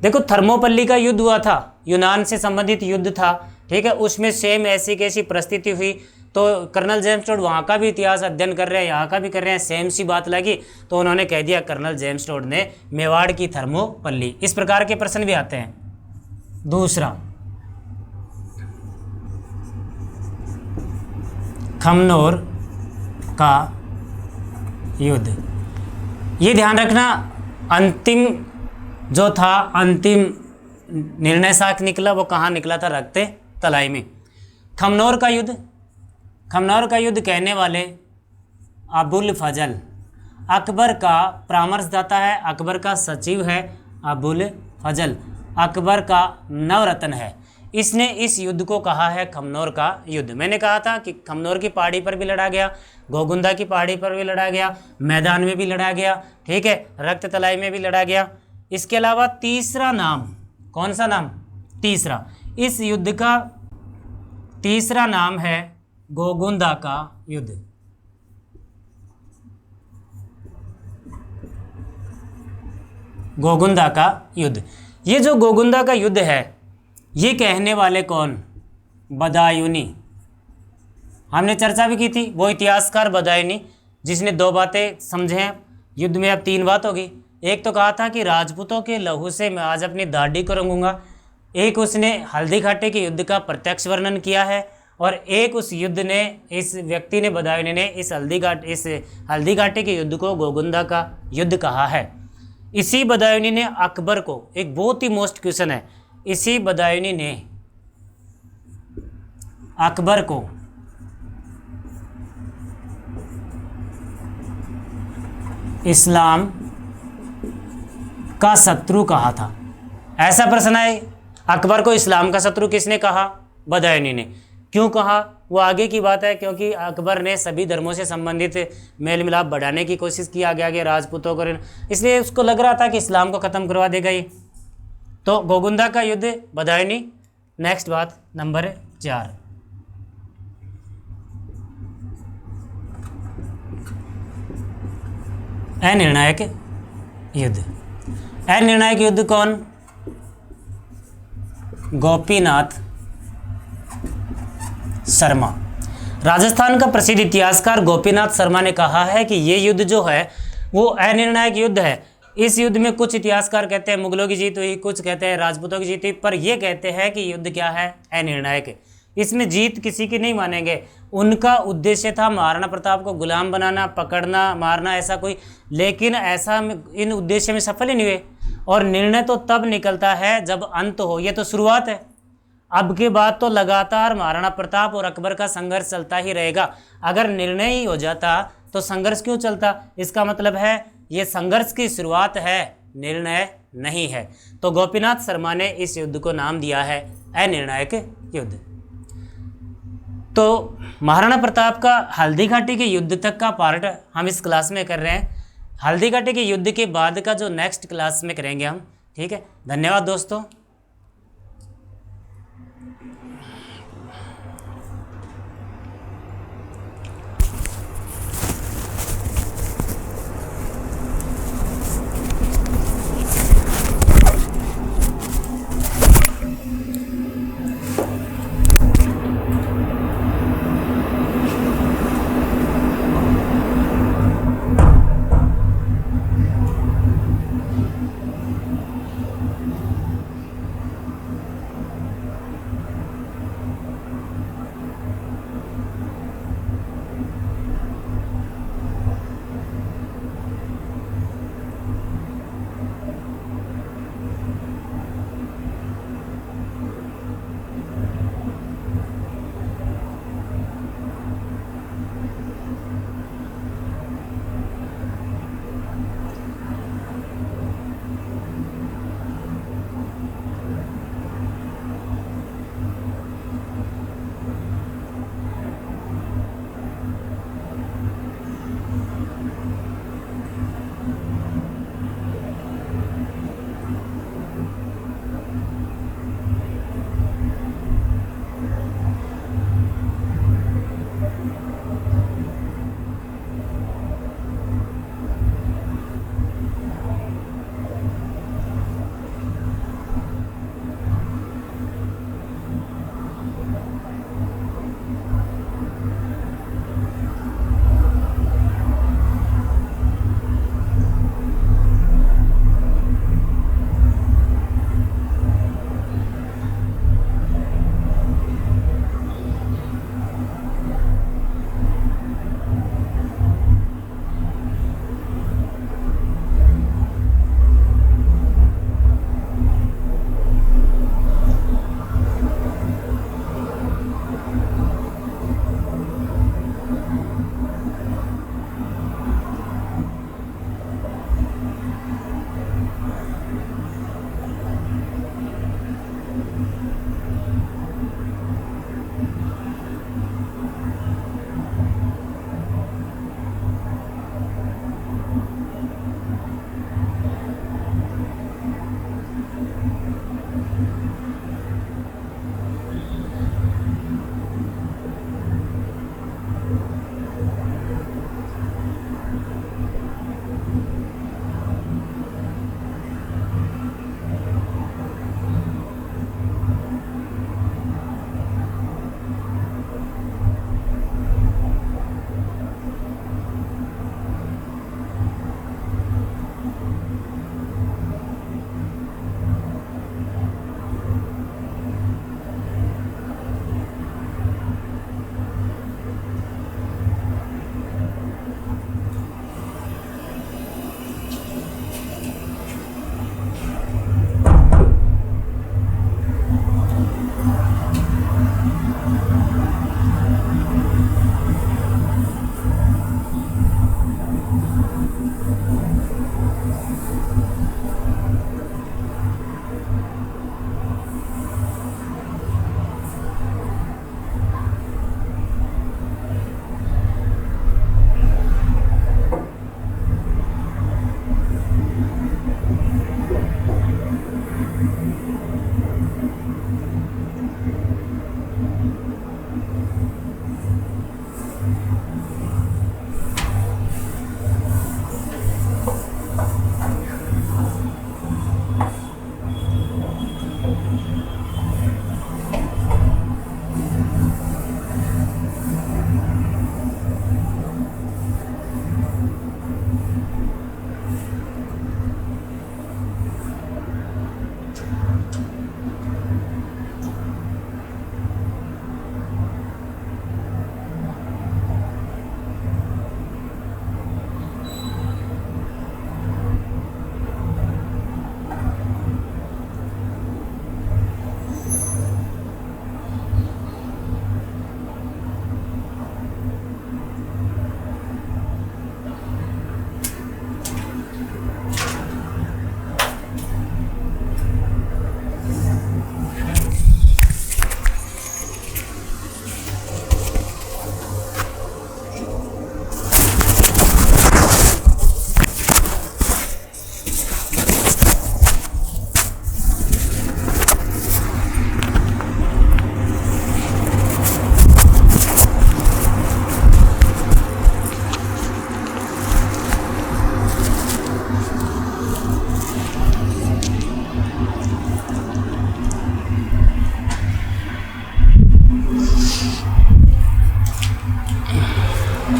देखो थर्मोपल्ली का युद्ध हुआ था, यूनान से संबंधित युद्ध था, ठीक है। उसमें सेम ऐसी कैसी परिस्थिति हुई, तो कर्नल जेम्स टोड वहाँ का भी इतिहास अध्ययन कर रहे हैं, यहाँ का भी कर रहे हैं, सेम सी बात लगी तो उन्होंने कह दिया कर्नल जेम्स टोड ने मेवाड़ की थर्मोपल्ली। इस प्रकार के प्रश्न भी आते हैं। दूसरा, खमनोर का युद्ध। ये ध्यान रखना, अंतिम जो था, अंतिम निर्णय साख निकला, वो कहाँ निकला था? रक्ते तलाई में। खमनोर का युद्ध। खमनोर का युद्ध कहने वाले अबुल फजल अकबर का परामर्शदाता है, अकबर का सचिव है अबुल फजल, अकबर का नवरत्न है। इसने इस युद्ध को कहा है खमनोर का युद्ध। मैंने कहा था कि खमनोर की पहाड़ी पर भी लड़ा गया, गोगुंदा की पहाड़ी पर भी लड़ा गया, मैदान में भी लड़ा गया, ठीक है, रक्त तलाई में भी लड़ा गया। इसके अलावा तीसरा नाम, कौन सा नाम? तीसरा, इस युद्ध का तीसरा नाम है गोगुंदा का युद्ध। गोगुंदा का युद्ध। ये जो गोगुंदा का युद्ध है, ये कहने वाले कौन? बदायूनी। हमने चर्चा भी की थी, वो इतिहासकार बदायूनी, जिसने 2 बातें समझे हैं युद्ध में। अब 3 बात होगी। एक तो कहा था कि राजपूतों के लहू से मैं आज अपनी दाढ़ी को रंगूंगा, एक उसने हल्दी घाटी के युद्ध का प्रत्यक्ष वर्णन किया है, और एक उस युद्ध ने, इस व्यक्ति ने, बदायूनी ने इस हल्दी घाटी के युद्ध को गोगुंदा का युद्ध कहा है। इसी बदायूनी ने अकबर को, एक बहुत ही मोस्ट क्वेश्चन है, इसी बदायूनी ने अकबर को इस्लाम का शत्रु कहा था। ऐसा प्रश्न है, अकबर को इस्लाम का शत्रु किसने कहा? बदायूनी ने। क्यों कहा? वो आगे की बात है, क्योंकि अकबर ने सभी धर्मों से संबंधित मेल मिलाप बढ़ाने की कोशिश की आगे राजपूतों को, इसलिए उसको लग रहा था कि इस्लाम को ख़त्म करवा देगा ये। तो गोगुंदा का युद्ध, बदायूनी। नेक्स्ट बात, नंबर 4, अनिर्णायक युद्ध। अनिर्णायक युद्ध कौन? गोपीनाथ शर्मा। राजस्थान का प्रसिद्ध इतिहासकार गोपीनाथ शर्मा ने कहा है कि ये युद्ध जो है वो अनिर्णायक युद्ध है। इस युद्ध में कुछ इतिहासकार कहते हैं मुगलों की जीत हुई, कुछ कहते हैं राजपूतों की जीत हुई, पर ये कहते हैं कि युद्ध क्या है? अनिर्णायक। इसमें जीत किसी की नहीं मानेंगे। उनका उद्देश्य था महाराणा प्रताप को गुलाम बनाना, पकड़ना, मारना, ऐसा कोई, लेकिन ऐसा इन उद्देश्य में सफल ही नहीं हुए। और निर्णय तो तब निकलता है जब अंत हो। ये तो शुरुआत है, अब के बाद तो लगातार महाराणा प्रताप और अकबर का संघर्ष चलता ही रहेगा। अगर निर्णय ही हो जाता तो संघर्ष क्यों चलता? इसका मतलब है ये संघर्ष की शुरुआत है, निर्णय नहीं है। तो गोपीनाथ शर्मा ने इस युद्ध को नाम दिया है अनिर्णायक युद्ध। तो महाराणा प्रताप का हल्दी घाटी के युद्ध तक का पार्ट हम इस क्लास में कर रहे हैं। हल्दी घाटी के युद्ध के बाद का जो नेक्स्ट क्लास में करेंगे हम, ठीक है। धन्यवाद दोस्तों।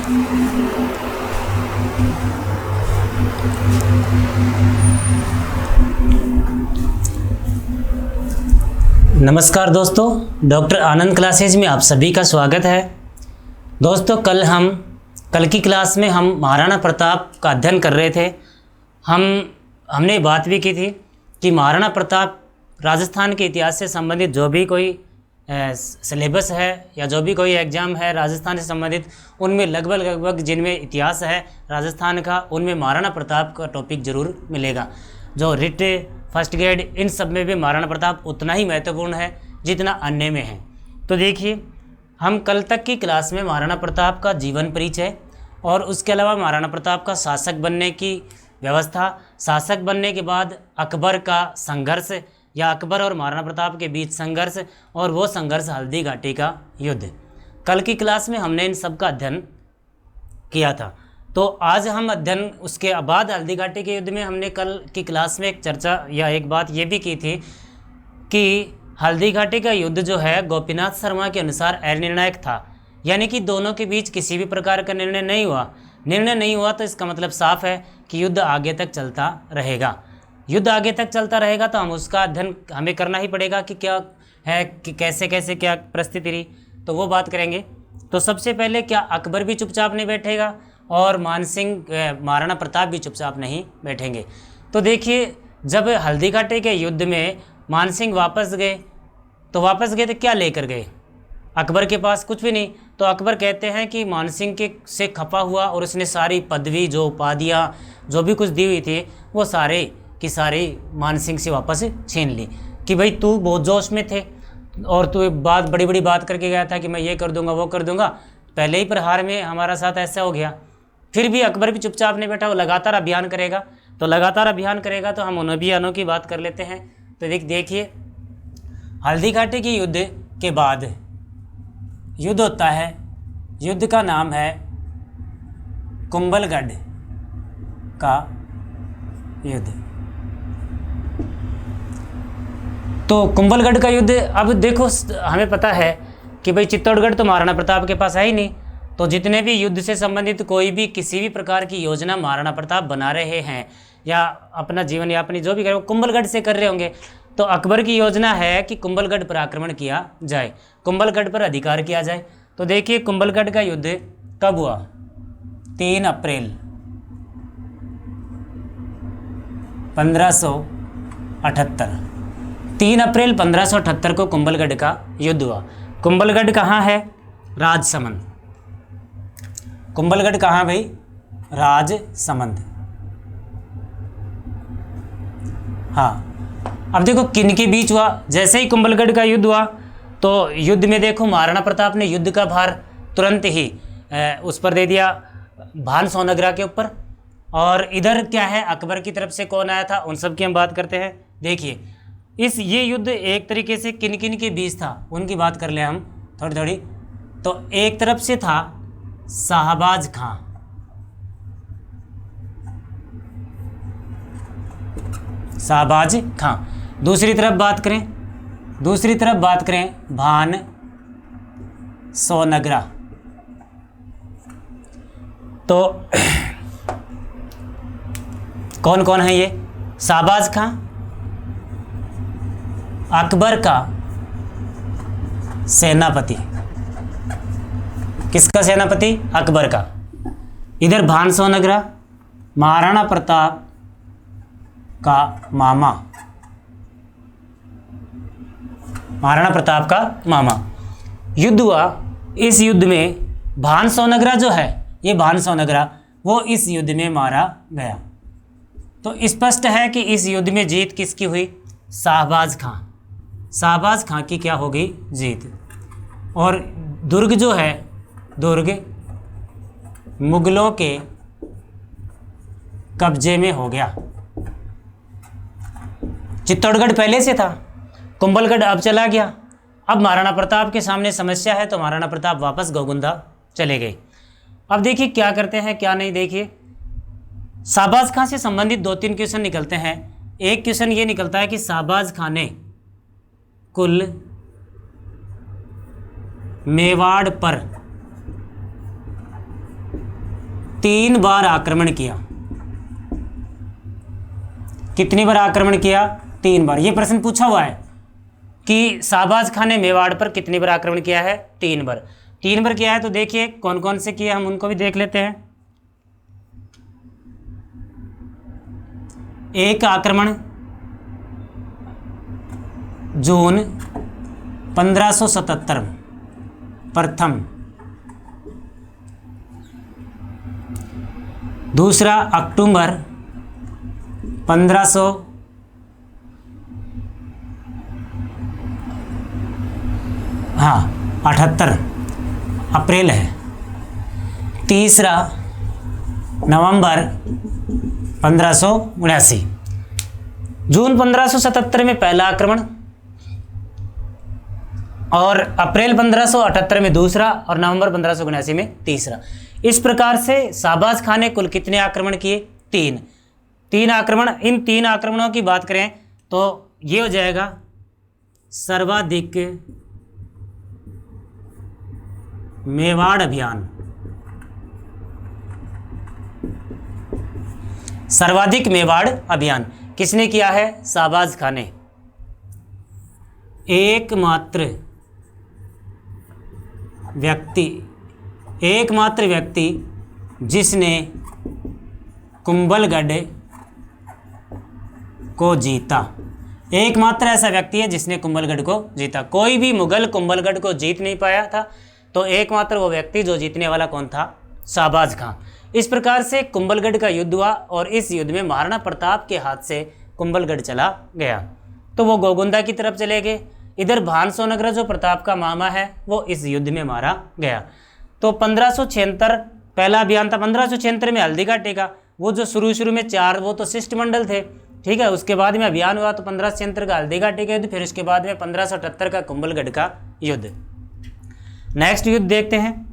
नमस्कार दोस्तों, डॉक्टर आनंद क्लासेज में आप सभी का स्वागत है। दोस्तों, कल की क्लास में हम महाराणा प्रताप का अध्ययन कर रहे थे। हमने बात भी की थी कि महाराणा प्रताप राजस्थान के इतिहास से संबंधित जो भी कोई सिलेबस है या जो भी कोई एग्ज़ाम है राजस्थान से संबंधित, उनमें लगभग जिनमें इतिहास है राजस्थान का, उनमें महाराणा प्रताप का टॉपिक ज़रूर मिलेगा। जो रिट, फर्स्ट ग्रेड, इन सब में भी महाराणा प्रताप उतना ही महत्वपूर्ण है जितना अन्य में है। तो देखिए, हम कल तक की क्लास में महाराणा प्रताप का जीवन परिचय और उसके अलावा महाराणा प्रताप का शासक बनने की व्यवस्था, शासक बनने के बाद अकबर का संघर्ष या अकबर और महाराणा प्रताप के बीच संघर्ष, और वो संघर्ष हल्दी घाटी का युद्ध, कल की क्लास में हमने इन सब का अध्ययन किया था। तो आज हम अध्ययन उसके बाद हल्दी घाटी के युद्ध में हमने कल की क्लास में एक चर्चा या एक बात ये भी की थी कि हल्दी घाटी का युद्ध जो है गोपीनाथ शर्मा के अनुसार अनिर्णायक था, यानी कि दोनों के बीच किसी भी प्रकार का निर्णय नहीं हुआ। तो इसका मतलब साफ है कि युद्ध आगे तक चलता रहेगा। युद्ध आगे तक चलता रहेगा तो हम उसका अध्ययन हमें करना ही पड़ेगा कि क्या है, कि कैसे कैसे क्या परिस्थिति रही, तो वो बात करेंगे। तो सबसे पहले, क्या अकबर भी चुपचाप नहीं बैठेगा और महाराणा प्रताप भी चुपचाप नहीं बैठेंगे। तो देखिए, जब हल्दी घाटी के युद्ध में मानसिंह वापस गए तो क्या लेकर गए? अकबर के पास कुछ भी नहीं। तो अकबर कहते हैं कि मानसिंह के से खपा हुआ और उसने सारी पदवी, जो उपाधियाँ, जो भी कुछ दी हुई थी, वो सारे की सारी मानसिंह से वापस छीन ली। कि भाई तू बहुत जोश में थे और तू एक बात बड़ी बात करके गया था कि मैं ये कर दूंगा वो कर दूंगा, पहले ही प्रहार में हमारा साथ ऐसा हो गया। फिर भी अकबर भी चुपचाप नहीं बैठा, वो लगातार अभियान करेगा। तो हम उन अभियानों की बात कर लेते हैं। तो देखिए, हल्दी घाटी के युद्ध के बाद युद्ध होता है, युद्ध का नाम है कुंभलगढ़ का युद्ध। तो कुंभलगढ़ का युद्ध, अब देखो, हमें पता है कि भाई चित्तौड़गढ़ तो महाराणा प्रताप के पास है ही नहीं। तो जितने भी युद्ध से संबंधित कोई भी किसी भी प्रकार की योजना महाराणा प्रताप बना रहे हैं या अपना जीवन यापन जो भी करे, वो कुंभलगढ़ से कर रहे होंगे। तो अकबर की योजना है कि कुंभलगढ़ पर आक्रमण किया जाए, कुंभलगढ़ पर अधिकार किया जाए। तो देखिए, कुंभलगढ़ का युद्ध कब हुआ? 3 अप्रैल 1578। 3 अप्रैल 1578 को कुंभलगढ़ का युद्ध हुआ। कुंभलगढ़ कहाँ है? राजसमंद। कुंभलगढ़ कहाँ भाई? राजसमंद। हाँ, अब देखो किन के बीच हुआ। जैसे ही कुंभलगढ़ का युद्ध हुआ तो युद्ध में देखो महाराणा प्रताप ने युद्ध का भार तुरंत ही उस पर दे दिया, भान सोनग्रा के ऊपर। और इधर क्या है, अकबर की तरफ से कौन आया था, उन सब की हम बात करते हैं। देखिए, ये युद्ध एक तरीके से किन किन के बीच था, उनकी बात कर ले हम थोड़ी। तो एक तरफ से था शाहबाज खां, दूसरी तरफ बात करें भान सोनग्रा। तो कौन कौन है ये? शाहबाज खां अकबर का सेनापति। किसका सेनापति? अकबर का। इधर भान सोनग्रा महाराणा प्रताप का मामा, युद्ध हुआ। इस युद्ध में भान सोनग्रा जो है, ये भान सोनग्रा वो इस युद्ध में मारा गया। तो स्पष्ट है कि इस युद्ध में जीत किसकी हुई? शाहबाज खां की क्या होगी? जीत। और दुर्ग जो है, दुर्ग मुगलों के कब्जे में हो गया। चित्तौड़गढ़ पहले से था, कुंभलगढ़ अब चला गया। अब महाराणा प्रताप के सामने समस्या है, तो महाराणा प्रताप वापस गोगुंदा चले गए। अब देखिए क्या करते हैं क्या नहीं। देखिए, शाहबाज खां से संबंधित 2-3 क्वेश्चन निकलते हैं। एक क्वेश्चन ये निकलता है कि शाहबाज खां ने कुल मेवाड़ पर 3 बार आक्रमण किया। कितनी बार आक्रमण किया? 3 बार। ये प्रश्न पूछा हुआ है कि शाहबाज खान ने मेवाड़ पर कितनी बार आक्रमण किया है? 3 बार। 3 बार किया है तो देखिए कौन कौन से किए, हम उनको भी देख लेते हैं। एक आक्रमण जून 1577 प्रथम, दूसरा अक्टूबर 1578 अप्रैल है, तीसरा नवंबर 1579। जून 1577 में पहला आक्रमण और अप्रैल 1578 में दूसरा और नवंबर 1579 में तीसरा। इस प्रकार से शाहबाज खान ने कुल कितने आक्रमण किए? 3 आक्रमण। इन 3 आक्रमणों की बात करें तो ये हो जाएगा सर्वाधिक मेवाड़ अभियान। सर्वाधिक मेवाड़ अभियान किसने किया है? शाहबाज खान ने। एकमात्र व्यक्ति जिसने कुंभलगढ़ को जीता। एकमात्र ऐसा व्यक्ति है जिसने कुंभलगढ़ को जीता। कोई भी मुगल कुंभलगढ़ को जीत नहीं पाया था, तो एकमात्र वो व्यक्ति जो जीतने वाला कौन था? शाहबाज खान। इस प्रकार से कुंभलगढ़ का युद्ध हुआ और इस युद्ध में महाराणा प्रताप के हाथ से कुंभलगढ़ चला गया, तो वो गोगुंदा की तरफ चले गए। इधर भानसोनगरा जो प्रताप का मामा है वो इस युद्ध में मारा गया। तो 1576 पहला अभियान था। 1576 में हल्दी घाटी का वो जो शुरू में 4 वो तो शिष्टमंडल थे, ठीक है। उसके बाद में अभियान हुआ तो 1576 का हल्दी घाटी का युद्ध, फिर उसके बाद में 1578 का कुंभलगढ़ का युद्ध। नेक्स्ट युद्ध देखते हैं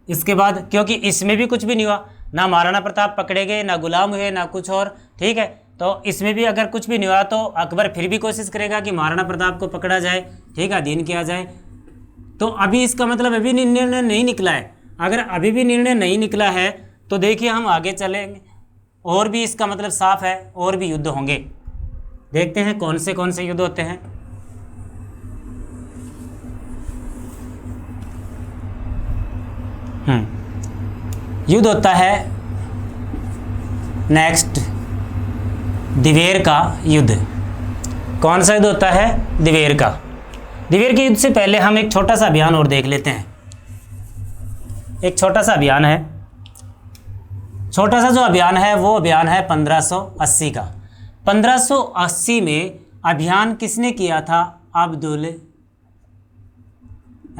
इसके बाद, क्योंकि इसमें भी कुछ भी नहीं हुआ, ना महाराणा प्रताप पकड़े गए, ना गुलाम हुए, ना कुछ और, ठीक है। तो इसमें भी अगर कुछ भी नहीं हुआ तो अकबर फिर भी कोशिश करेगा कि महाराणा प्रताप को पकड़ा जाए, ठीक है, अधीन किया जाए। तो अभी इसका मतलब अभी निर्णय नहीं निकला है। अगर अभी भी निर्णय नहीं निकला है तो देखिए हम आगे चलेंगे और भी इसका मतलब साफ है, और भी युद्ध होंगे। देखते हैं कौन से युद्ध होते हैं। युद्ध होता है नेक्स्ट दिवेर का युद्ध। कौन सा युद्ध होता है? दिवेर का। दिवेर के युद्ध से पहले हम एक छोटा सा अभियान और देख लेते हैं। एक छोटा सा अभियान है, छोटा सा जो अभियान है वो अभियान है 1580 का। 1580 में अभियान किसने किया था? अब्दुल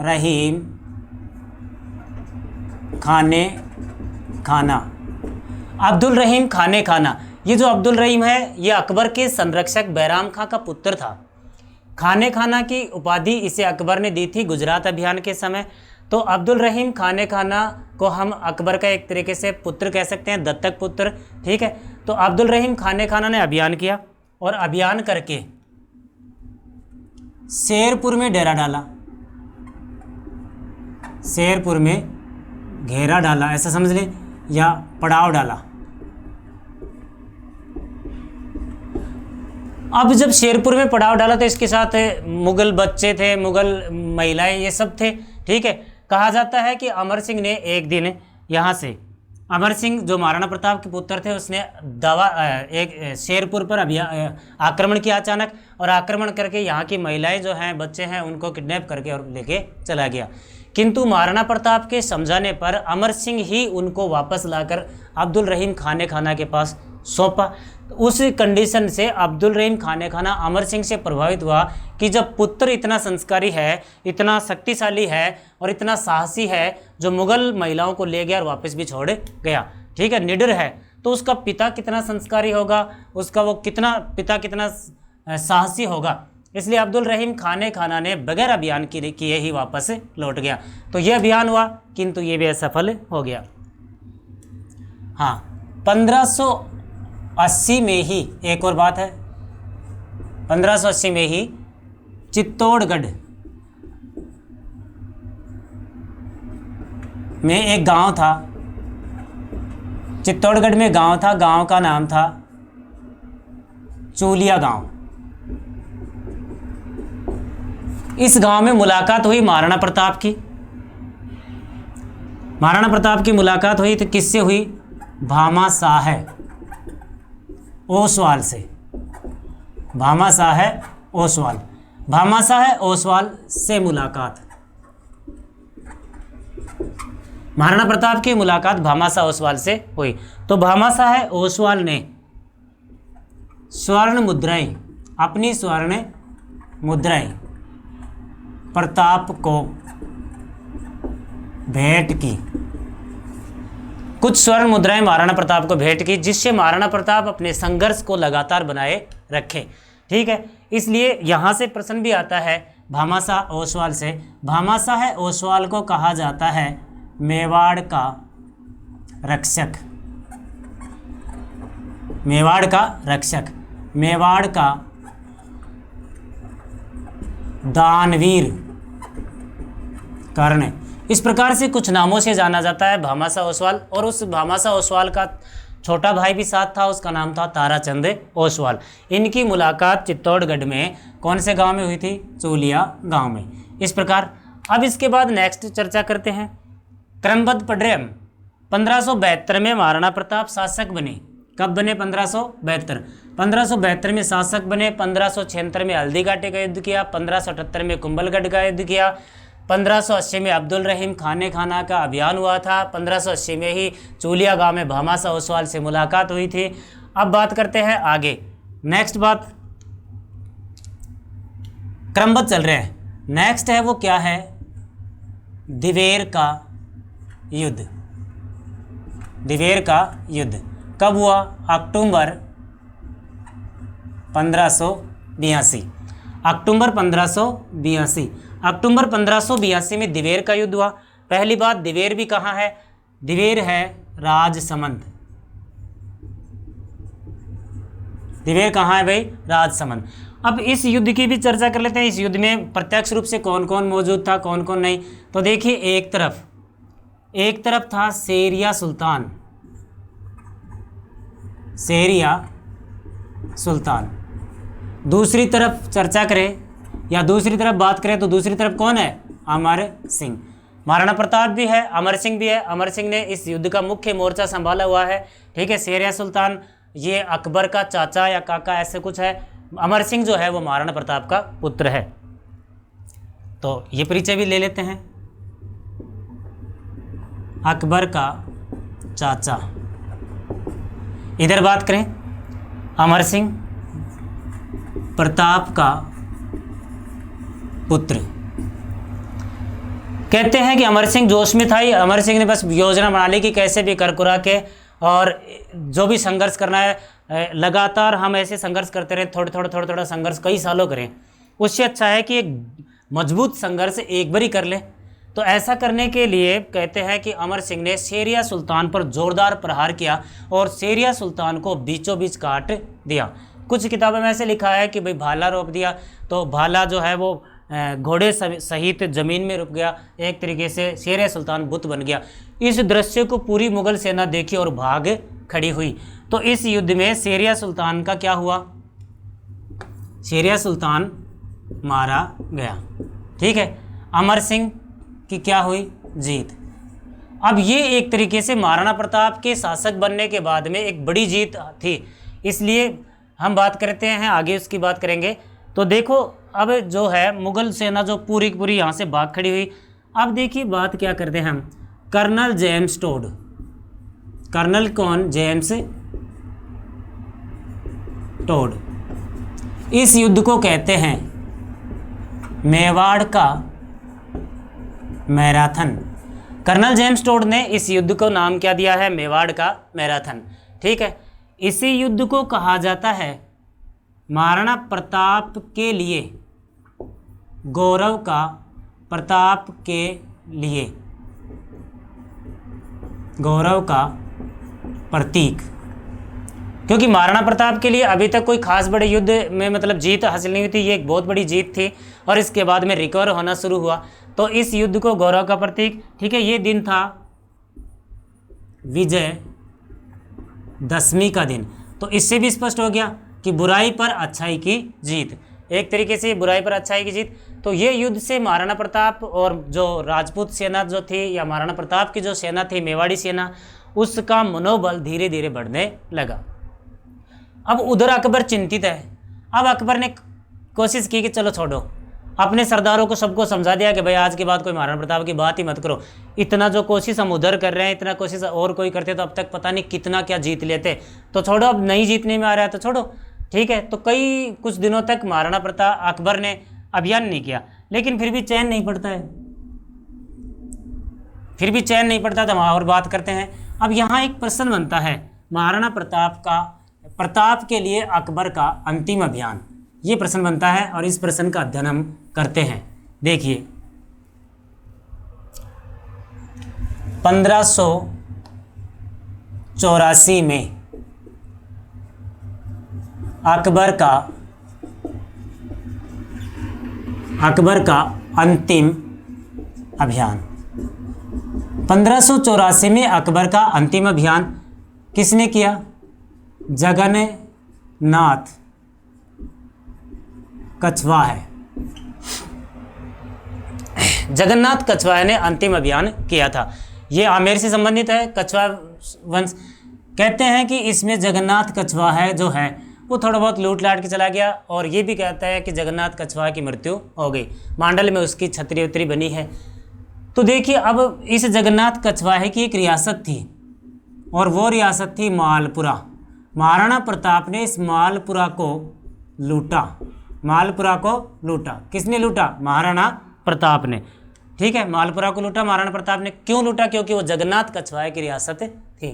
रहीम खाने खाना। अब्दुल रहीम खाने खाना, ये जो अब्दुल रहीम है ये अकबर के संरक्षक बैराम खां का पुत्र था। खाने खाना की उपाधि इसे अकबर ने दी थी गुजरात अभियान के समय। तो अब्दुल रहीम खाने खाना को हम अकबर का एक तरीके से पुत्र कह सकते हैं, दत्तक पुत्र, ठीक है। तो अब्दुल रहीम खाने खाना ने अभियान किया और अभियान करके शेरपुर में डेरा डाला, शेरपुर में घेरा डाला, ऐसा समझ लें, या पड़ाव डाला। अब जब शेरपुर में पड़ाव डाला तो इसके साथ मुगल बच्चे थे, मुगल महिलाएं, ये सब थे, ठीक है। कहा जाता है कि अमर सिंह ने एक दिन यहाँ से, अमर सिंह जो महाराणा प्रताप के पुत्र थे, उसने एक शेरपुर पर आक्रमण किया अचानक, और आक्रमण करके यहाँ की महिलाएं जो हैं, बच्चे हैं, उनको किडनैप करके और लेके चला गया। किंतु महाराणा प्रताप के समझाने पर अमर सिंह ही उनको वापस लाकर अब्दुल रहीम खाने खाना के पास सौंपा। उस कंडीशन से अब्दुल रहीम खाने खाना अमर सिंह से प्रभावित हुआ कि जब पुत्र इतना संस्कारी है, इतना शक्तिशाली है और इतना साहसी है, जो मुगल महिलाओं को ले गया और वापस भी छोड़ गया, ठीक है, निडर है, तो उसका पिता कितना संस्कारी होगा, उसका वो पिता कितना साहसी होगा। इसलिए अब्दुल रहीम खाने खाना ने बगैर अभियान किए ही वापस लौट गया। तो यह अभियान हुआ, किंतु ये भी असफल हो गया। हाँ, 1580 में ही एक और बात है, 1580 में ही चित्तौड़गढ़ में एक गांव था चित्तौड़गढ़ में गांव था, गांव का नाम था चूलिया गांव। इस गांव में मुलाकात हुई महाराणा प्रताप की। महाराणा प्रताप की मुलाकात हुई तो किससे हुई? भामाशाह ओसवाल से। भामाशाह ओसवाल, भामाशाह ओसवाल से मुलाकात। महाराणा प्रताप की मुलाकात भामाशाह ओसवाल से हुई। तो भामाशाह ओसवाल ने स्वर्ण मुद्राएं, अपनी स्वर्ण मुद्राएं प्रताप को भेंट की। कुछ स्वर्ण मुद्राएं महाराणा प्रताप को भेंट की, जिससे महाराणा प्रताप अपने संघर्ष को लगातार बनाए रखे। ठीक है, इसलिए यहाँ से प्रश्न भी आता है भामाशाह ओसवाल से। भामाशाह ओसवाल को कहा जाता है मेवाड़ का रक्षक। मेवाड़ का रक्षक, मेवाड़ का दानवीर कर्ण, इस प्रकार से कुछ नामों से जाना जाता है भामाशाह ओसवाल। और उस भामाशाह ओसवाल का छोटा भाई भी साथ था, उसका नाम था ताराचंद ओसवाल। इनकी मुलाकात चित्तौड़गढ़ में कौन से गांव में हुई थी? चूलिया गांव में। इस प्रकार अब इसके बाद नेक्स्ट चर्चा करते हैं। क्रमबद्ध पढ़ रहे हम। 1572 में महाराणा प्रताप शासक बने। कब बने? 1572। 1572 में शासक बने। 1576 में हल्दीघाटी का युद्ध किया। 1578 में कुंभलगढ़ का युद्ध किया। 1580 में अब्दुल रहीम खाने खाना का अभियान हुआ था। 1580 में ही चूलिया गांव में भामाशाह ओसवाल से मुलाकात हुई थी। अब बात करते हैं आगे। नेक्स्ट बात क्रमबद्ध चल रहे हैं। नेक्स्ट है वो क्या है? दिवेर का युद्ध। दिवेर का युद्ध कब हुआ? अक्टूबर 1582। अक्टूबर 1582। अक्टूबर 1582 में दिवेर का युद्ध हुआ। पहली बात, दिवेर भी कहाँ है? दिवेर है राजसमंद। दिवेर कहाँ है भाई? राजसमंद। अब इस युद्ध की भी चर्चा कर लेते हैं। इस युद्ध में प्रत्यक्ष रूप से कौन कौन मौजूद था, कौन कौन नहीं। तो देखिए, एक तरफ था शेरिया सुल्तान। शेरिया सुल्तान। दूसरी तरफ चर्चा करें या दूसरी तरफ बात करें तो दूसरी तरफ कौन है? अमर सिंह। महाराणा प्रताप भी है, अमर सिंह भी है। अमर सिंह ने इस युद्ध का मुख्य मोर्चा संभाला हुआ है। ठीक है, शेरिया सुल्तान ये अकबर का चाचा या काका ऐसे कुछ है। अमर सिंह जो है वो महाराणा प्रताप का पुत्र है। तो ये परिचय भी ले लेते हैं। अकबर का चाचा। इधर बात करें, अमर सिंह प्रताप का पुत्र। कहते हैं कि अमर सिंह जोश में था ही। अमर सिंह ने बस योजना बना ली कि कैसे भी कर कुरा के और जो भी संघर्ष करना है, लगातार हम ऐसे संघर्ष करते रहे, थोड़ा संघर्ष कई सालों करें। उससे अच्छा है कि एक मजबूत संघर्ष एक बार ही कर ले। तो ऐसा करने के लिए कहते हैं कि अमर सिंह ने शेरिया सुल्तान पर जोरदार प्रहार किया और शेरिया सुल्तान को बीचों बीच काट दिया। कुछ किताबों में ऐसे लिखा है कि भाई भाला रोप दिया, तो भाला जो है वो घोड़े सहित ज़मीन में रुक गया। एक तरीके से शेरिया सुल्तान बुत बन गया। इस दृश्य को पूरी मुगल सेना देखी और भाग खड़ी हुई। तो इस युद्ध में शेरिया सुल्तान का क्या हुआ? शेरिया सुल्तान मारा गया। ठीक है, अमर सिंह की क्या हुई? जीत। अब ये एक तरीके से महाराणा प्रताप के शासक बनने के बाद में एक बड़ी जीत थी। इसलिए हम बात करते हैं आगे, उसकी बात करेंगे। तो देखो, अब जो है मुगल सेना जो पूरी की पूरी यहाँ से भाग खड़ी हुई। अब देखिए बात क्या करते हैं हम। Colonel James Tod. कर्नल कौन? James Tod. इस युद्ध को कहते हैं मेवाड़ का मैराथन। कर्नल जेम्स टोड ने इस युद्ध को नाम क्या दिया है? मेवाड़ का मैराथन। ठीक है, इसी युद्ध को कहा जाता है महाराणा प्रताप के लिए गौरव का, प्रताप के लिए गौरव का प्रतीक। क्योंकि महाराणा प्रताप के लिए अभी तक कोई खास बड़े युद्ध में मतलब जीत हासिल नहीं हुई थी। ये एक बहुत बड़ी जीत थी और इसके बाद में रिकवर होना शुरू हुआ। तो इस युद्ध को गौरव का प्रतीक। ठीक है, ये दिन था विजय दसवीं का दिन। तो इससे भी स्पष्ट हो गया कि बुराई पर अच्छाई की जीत, एक तरीके से बुराई पर अच्छाई की जीत। तो ये युद्ध से महाराणा प्रताप और जो राजपूत सेना जो थी या महाराणा प्रताप की जो सेना थी मेवाड़ी सेना, उसका मनोबल धीरे धीरे बढ़ने लगा। अब उधर अकबर चिंतित है। अब अकबर ने कोशिश की कि चलो छोड़ो, अपने सरदारों को सबको समझा दिया कि भाई आज के बाद कोई महाराणा प्रताप की बात ही मत करो। इतना जो कोशिश हम उधर कर रहे हैं, इतना कोशिश और कोई करते तो अब तक पता नहीं कितना क्या जीत लेते। तो छोड़ो, अब नहीं जीतने में आ रहा है तो छोड़ो, ठीक है। तो कई कुछ दिनों तक महाराणा प्रताप अकबर ने अभियान नहीं किया, लेकिन फिर भी चैन नहीं पड़ता है, फिर भी चैन नहीं पड़ता। तो हम और बात करते हैं। अब यहाँ एक प्रश्न बनता है, महाराणा प्रताप के लिए अकबर का अंतिम अभियान, ये प्रश्न बनता है और इस प्रश्न का अध्ययन हम करते हैं। देखिए 1584 में अकबर का अंतिम अभियान। 1584 में अकबर का अंतिम अभियान किसने किया? जगन्नाथ कछवाहा है। जगन्नाथ कछवाहा ने अंतिम अभियान किया था। ये आमेर से संबंधित है, कछवाहा वंश। कहते हैं कि इसमें जगन्नाथ कछवाहा जो है वो थोड़ा बहुत लूट लाट के चला गया, और ये भी कहता है कि जगन्नाथ कछवाहा की मृत्यु हो गई। मांडल में उसकी छतरी उतरी बनी है। तो देखिए, अब इस जगन्नाथ कछवाहा की एक रियासत थी, और वो रियासत थी मालपुरा। महाराणा प्रताप ने इस मालपुरा को लूटा। मालपुरा को लूटा। किसने लूटा? महाराणा प्रताप ने। ठीक है, मालपुरा को लूटा महाराणा प्रताप ने। क्यों लूटा? क्योंकि वो जगन्नाथ कछवाहा की रियासत थी।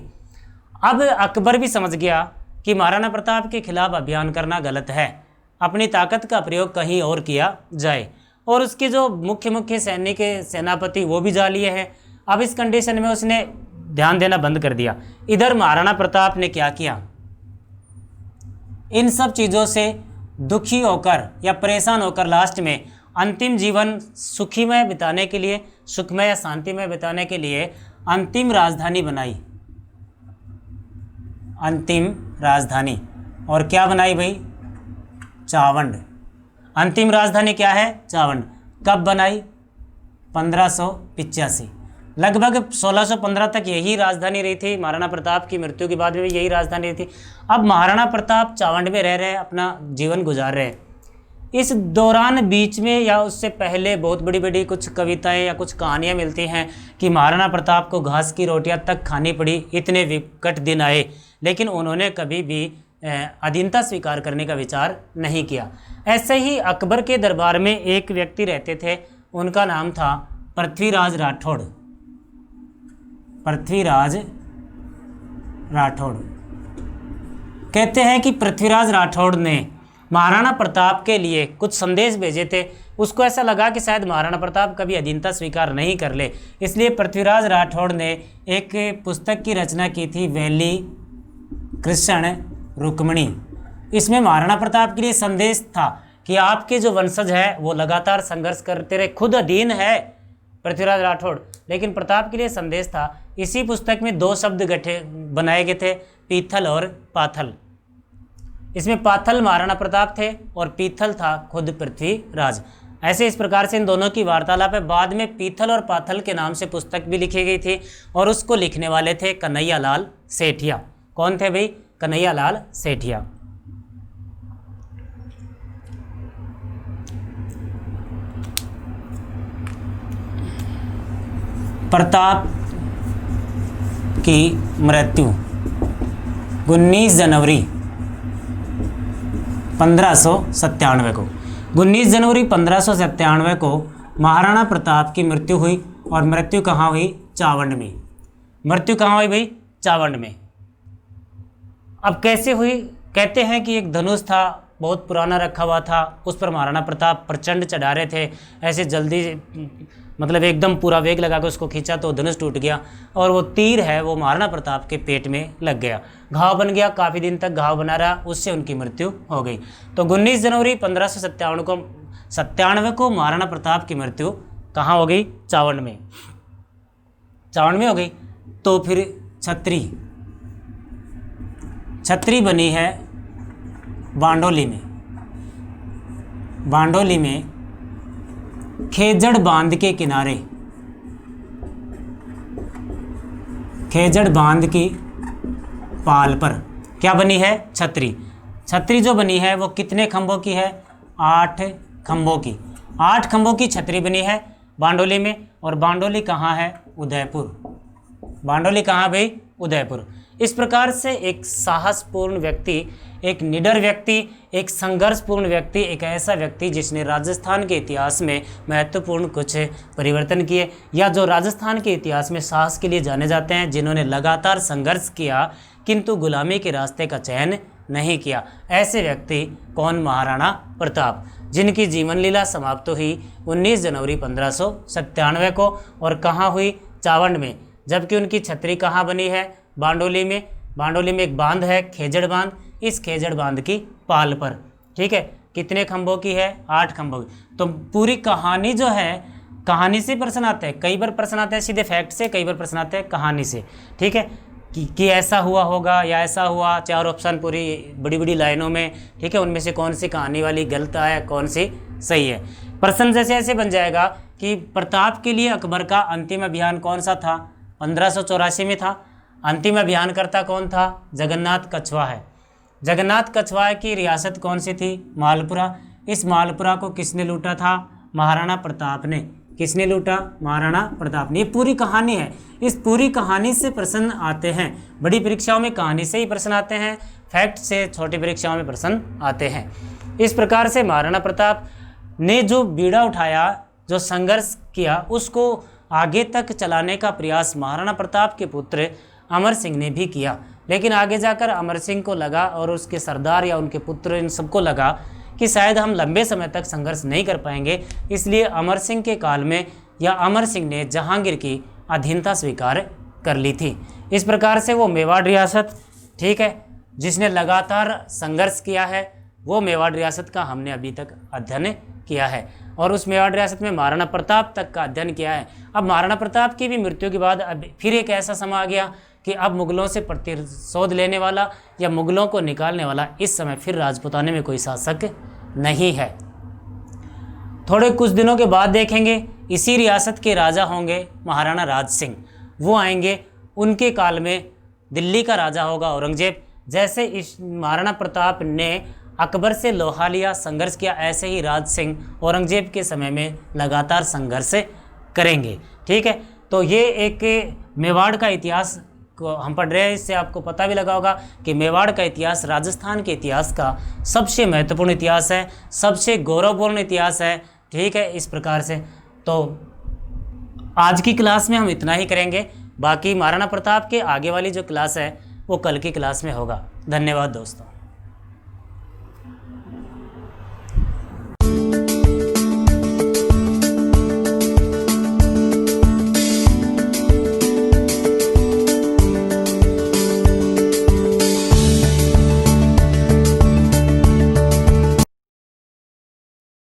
अब अकबर भी समझ गया कि महाराणा प्रताप के खिलाफ अभियान करना गलत है, अपनी ताकत का प्रयोग कहीं और किया जाए। और उसके जो मुख्य सैनिक सेनापति वो भी जा लिए हैं। अब इस कंडीशन में उसने ध्यान देना बंद कर दिया। इधर महाराणा प्रताप ने क्या किया? इन सब चीज़ों से दुखी होकर या परेशान होकर लास्ट में अंतिम जीवन सुखीमय बिताने के लिए, सुखमय या शांतिमय बिताने के लिए अंतिम राजधानी बनाई। अंतिम राजधानी। और क्या बनाई भाई? चावंड। अंतिम राजधानी क्या है? चावंड। कब बनाई? 1585। लगभग 1615 तक यही राजधानी रही थी। महाराणा प्रताप की मृत्यु के बाद में यही राजधानी रही थी। अब महाराणा प्रताप चावंड में रह रहे हैं, अपना जीवन गुजार रहे हैं। इस दौरान बीच में या उससे पहले बहुत बड़ी बड़ी कुछ कविताएं या कुछ कहानियां मिलती हैं कि महाराणा प्रताप को घास की रोटियां तक खानी पड़ी, इतने विकट दिन आए, लेकिन उन्होंने कभी भी अधीनता स्वीकार करने का विचार नहीं किया। ऐसे ही अकबर के दरबार में एक व्यक्ति रहते थे, उनका नाम था पृथ्वीराज राठौड़। पृथ्वीराज राठौड़। कहते हैं कि पृथ्वीराज राठौड़ ने महाराणा प्रताप के लिए कुछ संदेश भेजे थे। उसको ऐसा लगा कि शायद महाराणा प्रताप कभी अधीनता स्वीकार नहीं कर ले, इसलिए पृथ्वीराज राठौड़ ने एक पुस्तक की रचना की थी, वैली कृष्ण रुक्मणी। इसमें महाराणा प्रताप के लिए संदेश था कि आपके जो वंशज है वो लगातार संघर्ष करते रहे। खुद अधीन है पृथ्वीराज राठौड़, लेकिन प्रताप के लिए संदेश था। इसी पुस्तक में दो शब्द बनाए गए थे, पीथल और पाथल। इसमें पाथल महाराणा प्रताप थे और पीथल था खुद पृथ्वीराज। ऐसे इस प्रकार से इन दोनों की वार्तालाप है। बाद में पीथल और पाथल के नाम से पुस्तक भी लिखी गई थी, और उसको लिखने वाले थे कन्हैया लाल सेठिया। कौन थे भाई? कन्हैया लाल सेठिया। प्रताप की मृत्यु 19 जनवरी 1597 को। 19 जनवरी 1597 को महाराणा प्रताप की मृत्यु हुई। और मृत्यु कहाँ हुई? चावंड में। मृत्यु कहाँ हुई भाई? चावंड में। अब कैसे हुई? कहते हैं कि एक धनुष था, बहुत पुराना रखा हुआ था, उस पर महाराणा प्रताप प्रचंड चढ़ा रहे थे। ऐसे जल्दी मतलब एकदम पूरा वेग लगा के उसको खींचा तो धनुष टूट गया, और वो तीर है वो महाराणा प्रताप के पेट में लग गया। घाव बन गया, काफ़ी दिन तक घाव बना रहा, उससे उनकी मृत्यु हो गई। तो 19 जनवरी 1597 को महाराणा प्रताप की मृत्यु कहाँ हो गई? चावंड में। चावंड में हो गई। तो फिर छतरी छतरी बनी है बांडोली में। बांडोली में खेजड़ बांध के किनारे, खेजड़ बांध की पाल पर क्या बनी है? छतरी। छतरी जो बनी है वो कितने खंभों की है? 8 खंभों की। 8 खंभों की छतरी बनी है बांडोली में। और बांडोली कहाँ है? उदयपुर। बांडोली कहाँ भाई? उदयपुर। इस प्रकार से एक साहसपूर्ण व्यक्ति, एक निडर व्यक्ति, एक संघर्षपूर्ण व्यक्ति, एक ऐसा व्यक्ति जिसने राजस्थान के इतिहास में महत्वपूर्ण कुछ परिवर्तन किए, या जो राजस्थान के इतिहास में साहस के लिए जाने जाते हैं, जिन्होंने लगातार संघर्ष किया किंतु गुलामी के रास्ते का चयन नहीं किया। ऐसे व्यक्ति कौन? महाराणा प्रताप, जिनकी जीवन लीला समाप्त हुई 19 जनवरी 1597 को। और कहाँ हुई? चावंड में। जबकि उनकी छतरी कहाँ बनी है? बांडोली में। बांडोली में एक बांध है खेजड़ बांध, इस खेजड़ बांध की पाल पर। ठीक है, कितने खंभों की है? 8 खंभों की। तो पूरी कहानी जो है, कहानी से प्रश्न आते हैं, कई बार प्रश्न आते हैं सीधे फैक्ट से, कई बार प्रश्न आते हैं कहानी से। ठीक है, कि ऐसा हुआ होगा या ऐसा हुआ, 4 ऑप्शन पूरी बड़ी बड़ी लाइनों में। ठीक है, उनमें से कौन सी कहानी वाली गलत है, कौन सी सही है। प्रश्न जैसे ऐसे बन जाएगा कि प्रताप के लिए अकबर का अंतिम अभियान कौन सा था? 1584 में था। अंतिम अभियानकर्ता कौन था? जगन्नाथ कछवा है। जगन्नाथ कछवा की रियासत कौन सी थी? मालपुरा। इस मालपुरा को किसने लूटा था? महाराणा प्रताप ने। किसने लूटा? महाराणा प्रताप ने। ये पूरी कहानी है। इस पूरी कहानी से प्रश्न आते हैं। बड़ी परीक्षाओं में कहानी से ही प्रश्न आते हैं, फैक्ट से छोटी परीक्षाओं में प्रश्न आते हैं। इस प्रकार से महाराणा प्रताप ने जो बीड़ा उठाया, जो संघर्ष किया, उसको आगे तक चलाने का प्रयास महाराणा प्रताप के पुत्र अमर सिंह ने भी किया। लेकिन आगे जाकर अमर सिंह को लगा और उसके सरदार या उनके पुत्र, इन सबको लगा कि शायद हम लंबे समय तक संघर्ष नहीं कर पाएंगे। इसलिए अमर सिंह के काल में या अमर सिंह ने जहांगीर की अधीनता स्वीकार कर ली थी। इस प्रकार से वो मेवाड़ रियासत, ठीक है, जिसने लगातार संघर्ष किया है, वो मेवाड़ रियासत का हमने अभी तक अध्ययन किया है। और उस मेवाड़ रियासत में महाराणा प्रताप तक का अध्ययन किया है। अब महाराणा प्रताप की भी मृत्यु के बाद अब फिर एक ऐसा समय आ गया कि अब मुगलों से प्रतिशोध लेने वाला या मुगलों को निकालने वाला इस समय फिर राजपूताने में कोई शासक नहीं है। थोड़े कुछ दिनों के बाद देखेंगे इसी रियासत के राजा होंगे महाराणा राज सिंह। वो आएंगे, उनके काल में दिल्ली का राजा होगा औरंगजेब। जैसे इस महाराणा प्रताप ने अकबर से लोहा लिया, संघर्ष किया, ऐसे ही राज सिंह औरंगजेब के समय में लगातार संघर्ष करेंगे। ठीक है, तो ये एक मेवाड़ का इतिहास को हम पढ़ रहे हैं। इससे आपको पता भी लगा होगा कि मेवाड़ का इतिहास राजस्थान के इतिहास का सबसे महत्वपूर्ण इतिहास है, सबसे गौरवपूर्ण इतिहास है। ठीक है, इस प्रकार से तो आज की क्लास में हम इतना ही करेंगे। बाकी महाराणा प्रताप के आगे वाली जो क्लास है वो कल की क्लास में होगा। धन्यवाद दोस्तों।